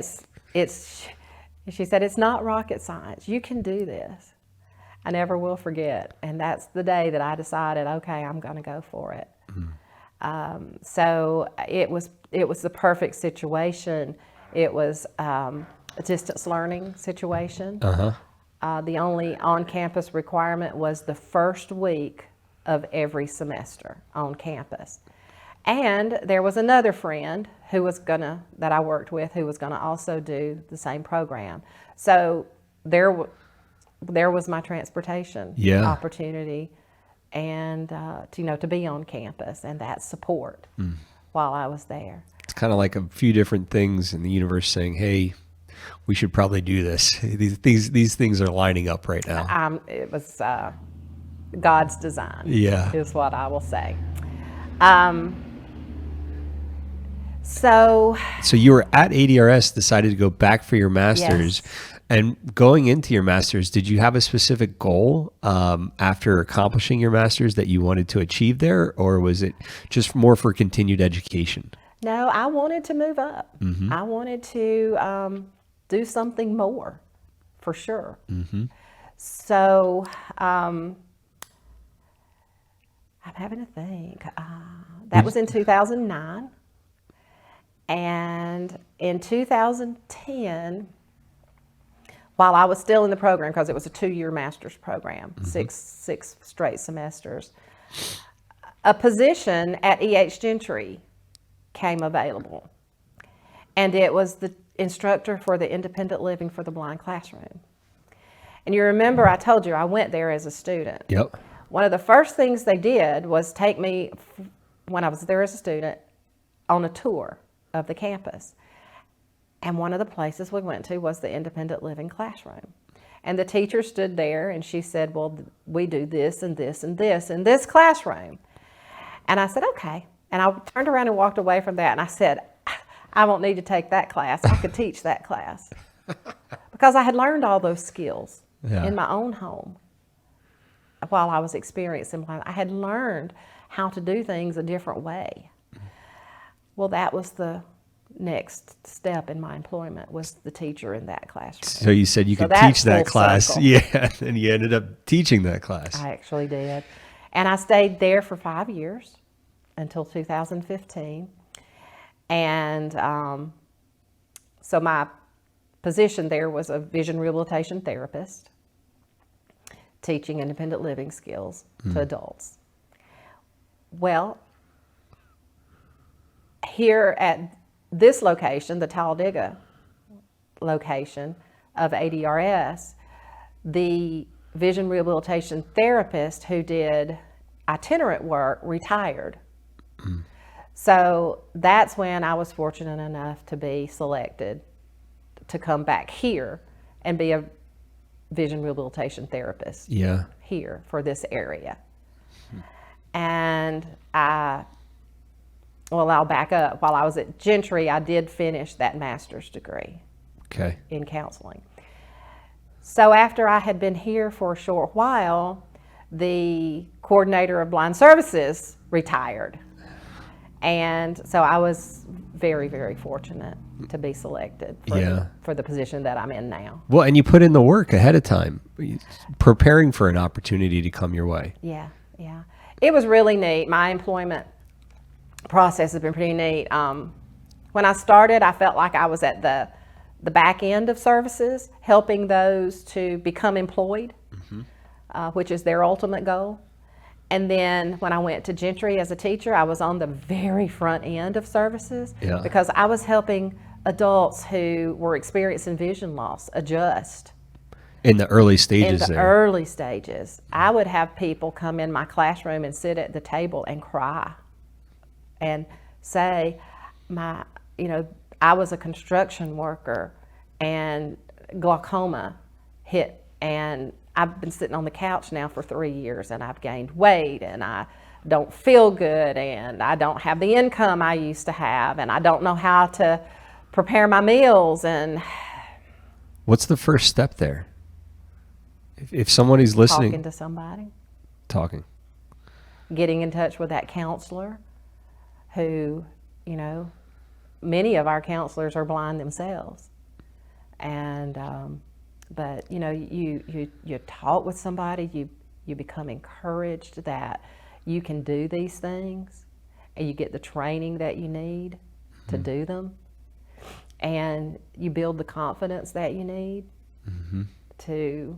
she said, it's not rocket science. You can do this. I never will forget. And that's the day that I decided, okay, I'm going to go for it. So it was the perfect situation. It was a distance learning situation. The only on-campus requirement was the first week of every semester on campus. And there was another friend that I worked with who was gonna also do the same program. So there was my transportation opportunity, and to be on campus and that support while I was there. It's kind of like a few different things in the universe saying, hey, we should probably do this. These things are lining up right now. It was God's design, is what I will say. So you were at ADRS, decided to go back for your master's. Yes. And going into your master's, did you have a specific goal after accomplishing your master's that you wanted to achieve there, or was it just more for continued education? No, I wanted to move up. I wanted to do something more, for sure. So I'm having to think. That was in 2009. And in 2010, while I was still in the program, because it was a 2-year master's program, six straight semesters, a position at E.H. Gentry came available. And it was the instructor for the independent living for the blind classroom. And you remember I told you I went there as a student. Yep. One of the first things they did was take me, when I was there as a student, on a tour of the campus. And one of the places we went to was the independent living classroom. And the teacher stood there and she said, well, we do this and this and this in this classroom. And I said, okay. And I turned around and walked away from that, and I said, I won't need to take that class. I could teach that class. Because I had learned all those skills in my own home while I was experiencing blind. I had learned how to do things a different way. Well, that was the next step in my employment, was the teacher in that classroom. So you said you could teach that class. Circle. Yeah, and you ended up teaching that class. I actually did. And I stayed there for 5 years until 2015. And so my position there was a vision rehabilitation therapist, teaching independent living skills to adults. Well, here at this location, the Talladega location of ADRS, the vision rehabilitation therapist who did itinerant work retired. So that's when I was fortunate enough to be selected to come back here and be a vision rehabilitation therapist here for this area. And I'll back up. While I was at Gentry, I did finish that master's degree in counseling. So after I had been here for a short while, the coordinator of blind services retired. And so I was very, very fortunate to be selected for the position that I'm in now. Well, and you put in the work ahead of time, preparing for an opportunity to come your way. Yeah. It was really neat. My employment process has been pretty neat. When I started, I felt like I was at the back end of services, helping those to become employed, which is their ultimate goal. And then when I went to Gentry as a teacher, I was on the very front end of services because I was helping adults who were experiencing vision loss adjust. In the early stages In the early stages. I would have people come in my classroom and sit at the table and cry and say, I was a construction worker and glaucoma hit, and I've been sitting on the couch now for 3 years, and I've gained weight, and I don't feel good, and I don't have the income I used to have, and I don't know how to prepare my meals. And what's the first step there? If somebody's listening, talking to somebody, getting in touch with that counselor who, many of our counselors are blind themselves. And but you talk with somebody, you become encouraged that you can do these things, and you get the training that you need to do them, and you build the confidence that you need to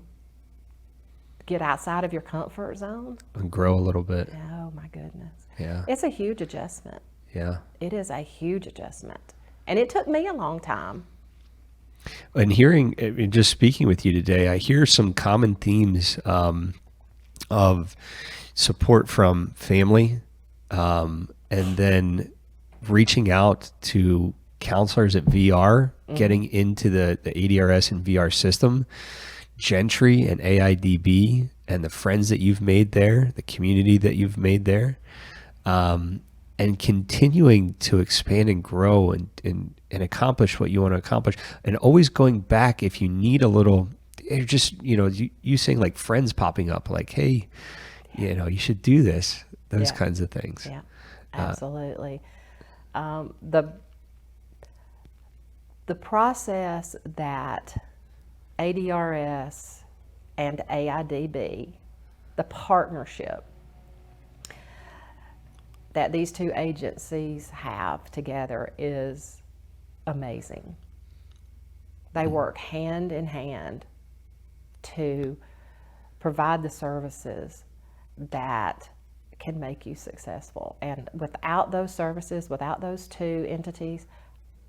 get outside of your comfort zone. And grow a little bit. Oh my goodness. Yeah. It's a huge adjustment. Yeah. It is a huge adjustment. And it took me a long time. And hearing, just speaking with you today, I hear some common themes of support from family, and then reaching out to counselors at VR, getting into the ADRS and VR system, Gentry and AIDB, and the friends that you've made there, the community that you've made there, and continuing to expand and grow and accomplish what you want to accomplish, and always going back if you need a little, just, you saying like friends popping up like, hey, you should do this, those kinds of things. Yeah, absolutely. The process that ADRS and AIDB, the partnership that these two agencies have together is amazing. They work hand in hand to provide the services that can make you successful. And without those services, without those two entities,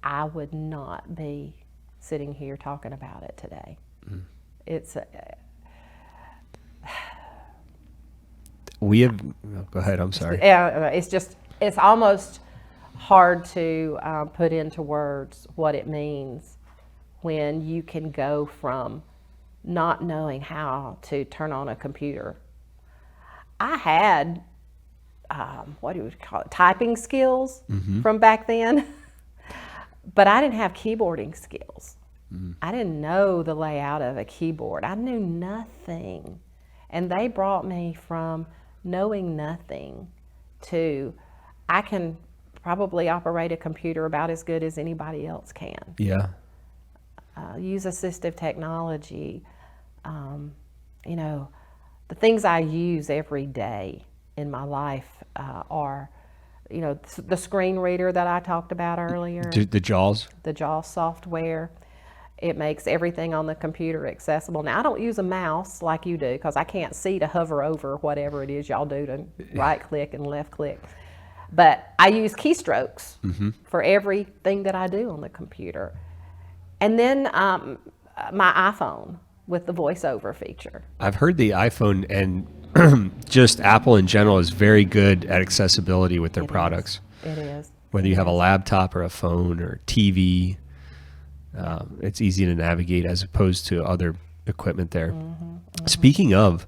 I would not be sitting here talking about it today. It's we have, go ahead, I'm sorry. It's almost hard to put into words what it means when you can go from not knowing how to turn on a computer. I had, what do you call it, typing skills from back then, but I didn't have keyboarding skills. I didn't know the layout of a keyboard. I knew nothing. And they brought me from knowing nothing to, I can probably operate a computer about as good as anybody else can. Yeah. Use assistive technology. The things I use every day in my life are, the screen reader that I talked about earlier. The JAWS? The JAWS software. It makes everything on the computer accessible. Now, I don't use a mouse like you do because I can't see to hover over whatever it is y'all do to right click and left click. But I use keystrokes for everything that I do on the computer. And then my iPhone with the voiceover feature. I've heard the iPhone and just Apple in general is very good at accessibility with their products. It is. Whether you have a laptop or a phone or TV, it's easy to navigate as opposed to other equipment there. Speaking of,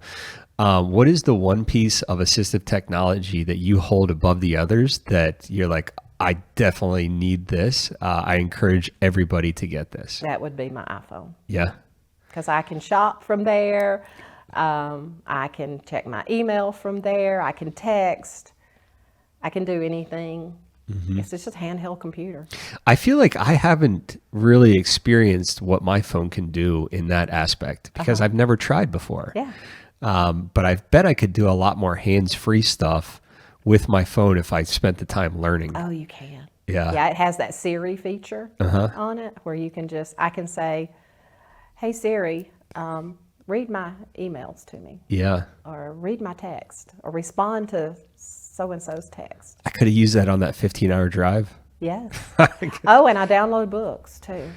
what is the one piece of assistive technology that you hold above the others that you're like, I definitely need this. I encourage everybody to get this. That would be my iPhone. Yeah. Because I can shop from there. I can check my email from there. I can text. I can do anything. It's just a handheld computer. I feel like I haven't really experienced what my phone can do in that aspect because I've never tried before. Yeah. But I bet I could do a lot more hands-free stuff with my phone if I spent the time learning. Oh, you can. Yeah. Yeah, it has that Siri feature on it where you can I can say, hey Siri, read my emails to me. Yeah. Or read my text. Or respond to so-and-so's text. I could have used that on that 15-hour drive. Yes. Oh, and I download books too.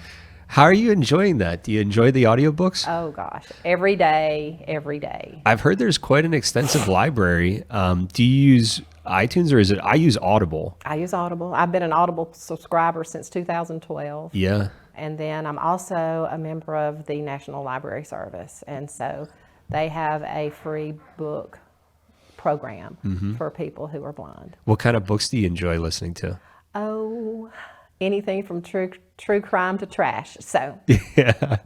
How are you enjoying that? Do you enjoy the audiobooks? Oh gosh, every day, every day. I've heard there's quite an extensive library. Do you use iTunes or is it? I use Audible. I use Audible. I've been an Audible subscriber since 2012. Yeah. And then I'm also a member of the National Library Service. And so they have a free book program for people who are blind. What kind of books do you enjoy listening to? Oh, anything from true crime to trash. So Yeah.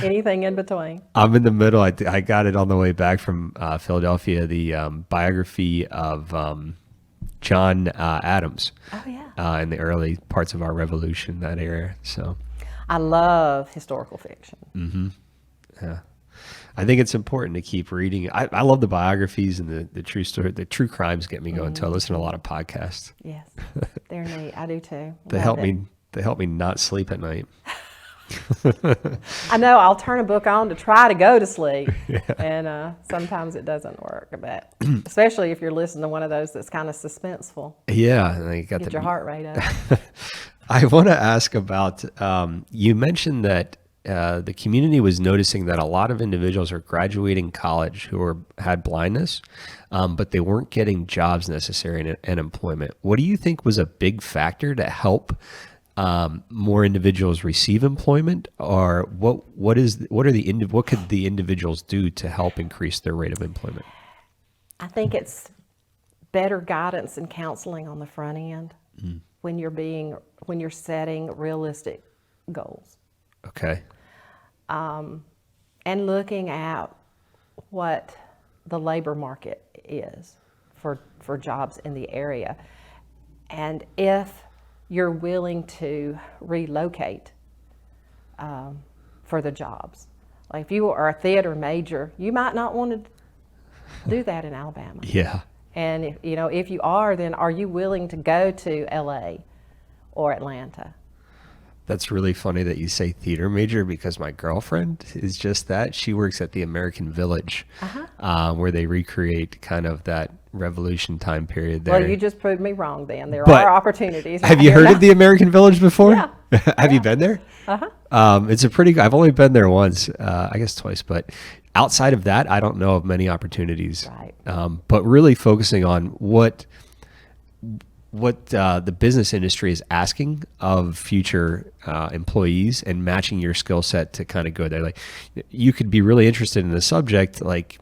anything in between. I'm in the middle. I got it on the way back from Philadelphia, the biography of John Adams. Oh, yeah. In the early parts of our revolution, that era. So I love historical fiction. yeah, I think it's important to keep reading. I love the biographies and the true story. The true crimes get me going too. I listen to a lot of podcasts. Yes, they're neat. I do too. They help me not sleep at night. I know I'll turn a book on to try to go to sleep, and sometimes it doesn't work. But especially if you're listening to one of those that's kind of suspenseful, Yeah, and I got get your heart rate up. I want to ask about, you mentioned that the community was noticing that a lot of individuals are graduating college who had blindness, but they weren't getting jobs necessary in employment. What do you think was a big factor to help more individuals receive employment, or what could the individuals do to help increase their rate of employment? I think it's better guidance and counseling on the front end when you're setting realistic goals. Okay. And looking at what the labor market is for jobs in the area. And if you're willing to relocate for the jobs. Like if you are a theater major, you might not want to do that in Alabama. Yeah. And if you are, then are you willing to go to LA or Atlanta? That's really funny that you say theater major, because my girlfriend is just that. She works at the American Village, where they recreate kind of that Revolution time period there. Well, you just proved me wrong then. There But are opportunities. have you heard of the American Village before? Yeah. Have you been there? It's I've only been there once, I guess twice, but outside of that, I don't know of many opportunities. Right. But really focusing on what the business industry is asking of future employees and matching your skill set to kind of go there. Like, you could be really interested in a subject like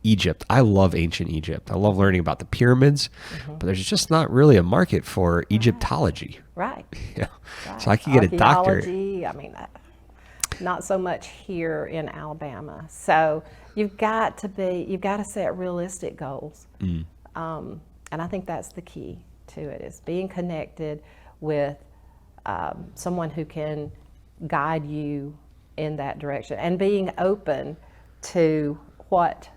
Egypt. I love ancient Egypt. I love learning about the pyramids, but there's just not really a market for Egyptology. Right. Yeah. Right. So I could get a doctorate. Archaeology, I mean, not so much here in Alabama. So you've got to set realistic goals. And I think that's the key to it, is being connected with someone who can guide you in that direction, and being open to what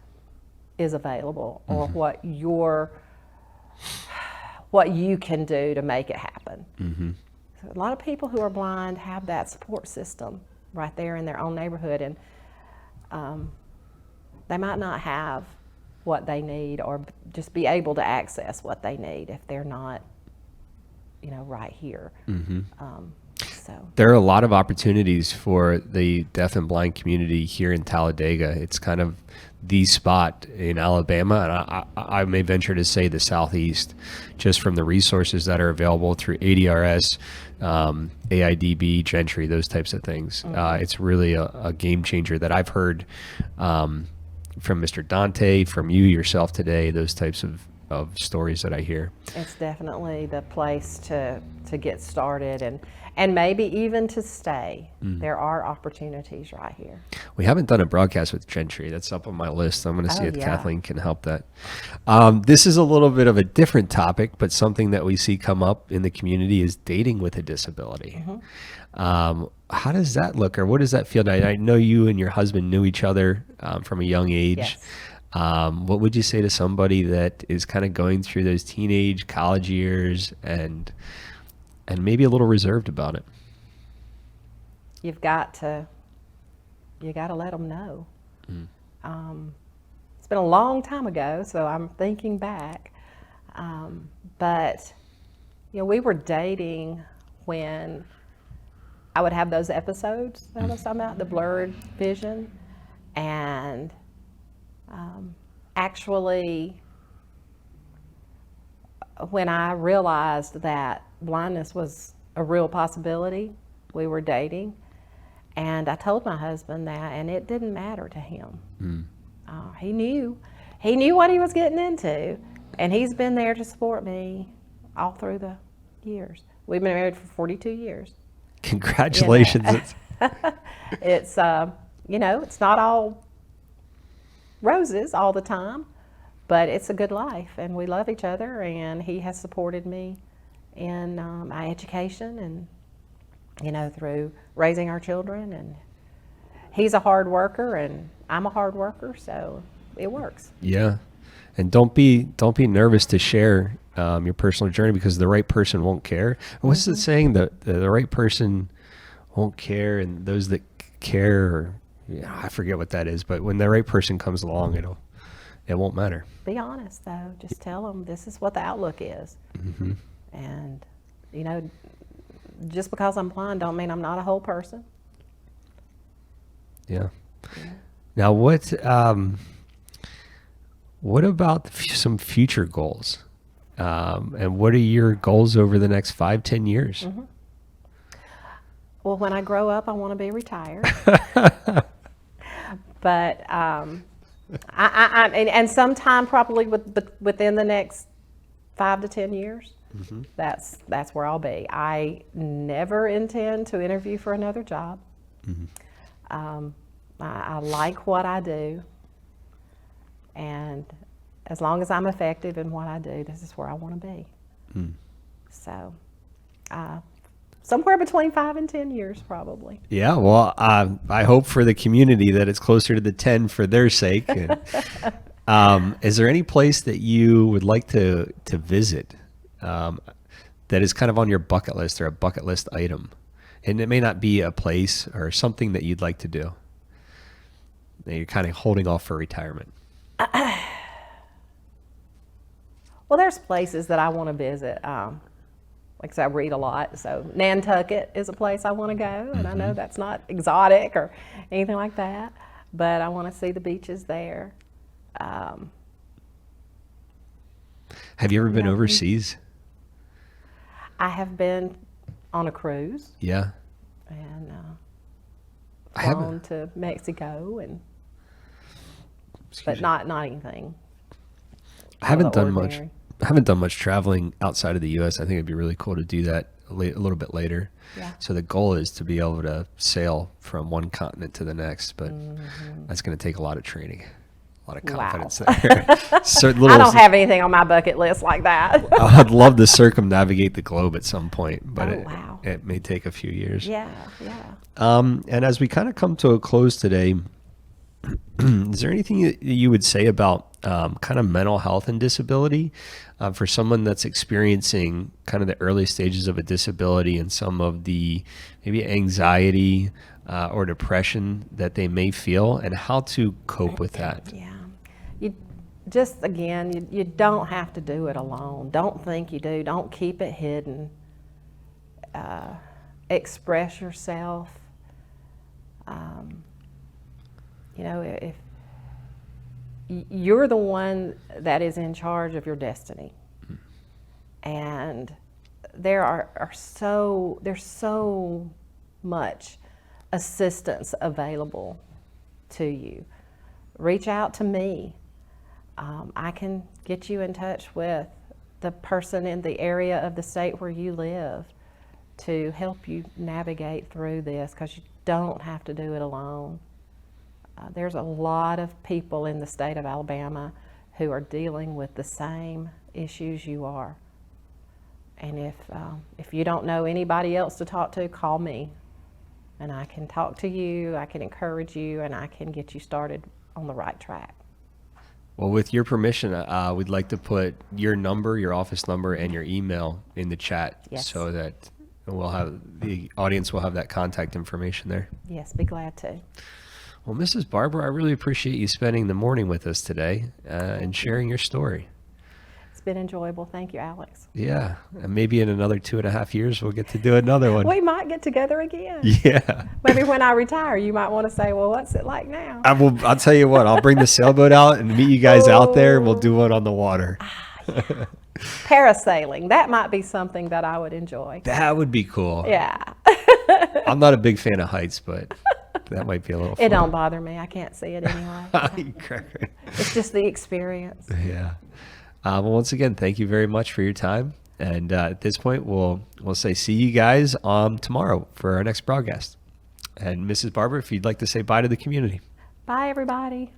is available or what you can do to make it happen. So a lot of people who are blind have that support system right there in their own neighborhood, and they might not have what they need or just be able to access what they need if they're not, right here. So there are a lot of opportunities for the deaf and blind community here in Talladega. It's kind of the spot in Alabama, and I may venture to say the Southeast, just from the resources that are available through ADRS, AIDB, Gentry, those types of things. It's really a game changer that I've heard from Mr. Dante, from you yourself today, those types of stories that I hear. it's definitely the place to get started and maybe even to stay. There are opportunities right here. We haven't done a broadcast with Gentry. That's up on my list. I'm going to see if yeah. Kathleen can help that. This is a little bit of a different topic, but something that we see come up in the community is dating with a disability. How does that look, or what does that feel? I know you and your husband knew each other from a young age. Yes. What would you say to somebody that is kind of going through those teenage, college years and maybe a little reserved about it? You got to let them know. It's been a long time ago, so I'm thinking back. But we were dating when I would have those episodes that I was talking about, the blurred vision, and actually, when I realized that blindness was a real possibility, we were dating, and I told my husband that, and it didn't matter to him. He knew what he was getting into, and he's been there to support me all through the years. We've been married for 42 years. Congratulations. It's it's not all roses all the time, but it's a good life, and we love each other, and he has supported me in my education and through raising our children, and he's a hard worker and I'm a hard worker, so it works. Yeah. And don't be nervous to share your personal journey, because the right person won't care. What's the saying? The right person won't care, and those that care, or I forget what that is, but when the right person comes along, it won't matter. Be honest, though. Just tell them this is what the outlook is. Mm-hmm. And, just because I'm blind don't mean I'm not a whole person. Yeah. Now, what about some future goals? And what are your goals over the next 5-10 years? Mm-hmm. Well, when I grow up, I want to be retired. But and sometime probably within the next 5 to 10 years, Mm-hmm. that's where I'll be. I never intend to interview for another job. Mm-hmm. I like what I do, and as long as I'm effective in what I do, this is where I want to be. Mm. So, somewhere between 5 and 10 years, probably. Yeah, well, I hope for the community that it's closer to the 10 for their sake. And, is there any place that you would like to visit that is kind of on your bucket list, or a bucket list item? And it may not be a place or something that you'd like to do, that you're kind of holding off for retirement. Well, there's places that I want to visit. Like I said, I read a lot, so Nantucket is a place I want to go, and I know that's not exotic or anything like that, but I want to see the beaches there. Have you ever been overseas? I have been on a cruise. Yeah. And I flown haven't. to Mexico, but me. not anything. I haven't done ordinary. much. I haven't done much traveling outside of the U.S. I think it'd be really cool to do that a little bit later. Yeah. So the goal is to be able to sail from one continent to the next, but that's going to take a lot of training, a lot of confidence there. I don't have anything on my bucket list like that. I'd love to circumnavigate the globe at some point, but wow. it may take a few years. Yeah. And as we kind of come to a close today, is there anything that you would say about kind of mental health and disability for someone that's experiencing kind of the early stages of a disability and some of the maybe anxiety or depression that they may feel, and how to cope with that? Yeah. You don't have to do it alone. Don't think you do. Don't keep it hidden. Express yourself. If you're the one that is in charge of your destiny, and there's so much assistance available to you. Reach out to me. I can get you in touch with the person in the area of the state where you live to help you navigate through this, because you don't have to do it alone. There's a lot of people in the state of Alabama who are dealing with the same issues you are. And if you don't know anybody else to talk to, call me, and I can talk to you, I can encourage you, and I can get you started on the right track. Well, with your permission, we'd like to put your number, your office number, and your email in the chat. Yes. So that the audience will have that contact information there. Yes, be glad to. Well, Mrs. Barber, I really appreciate you spending the morning with us today and sharing your story. It's been enjoyable. Thank you, Alex. Yeah, and maybe in another 2.5 years, we'll get to do another one. We might get together again. Yeah. Maybe when I retire, you might want to say, well, what's it like now? I'll tell you what, I'll bring the sailboat out and meet you guys out there, and we'll do one on the water. Yeah. Parasailing, that might be something that I would enjoy. That would be cool. Yeah. I'm not a big fan of heights, but that might be a little fun. It don't bother me. I can't see it anyway. It's just the experience. Yeah. Well, once again, thank you very much for your time. And at this point, we'll say see you guys tomorrow for our next broadcast. And Mrs. Barber, if you'd like to say bye to the community. Bye, everybody.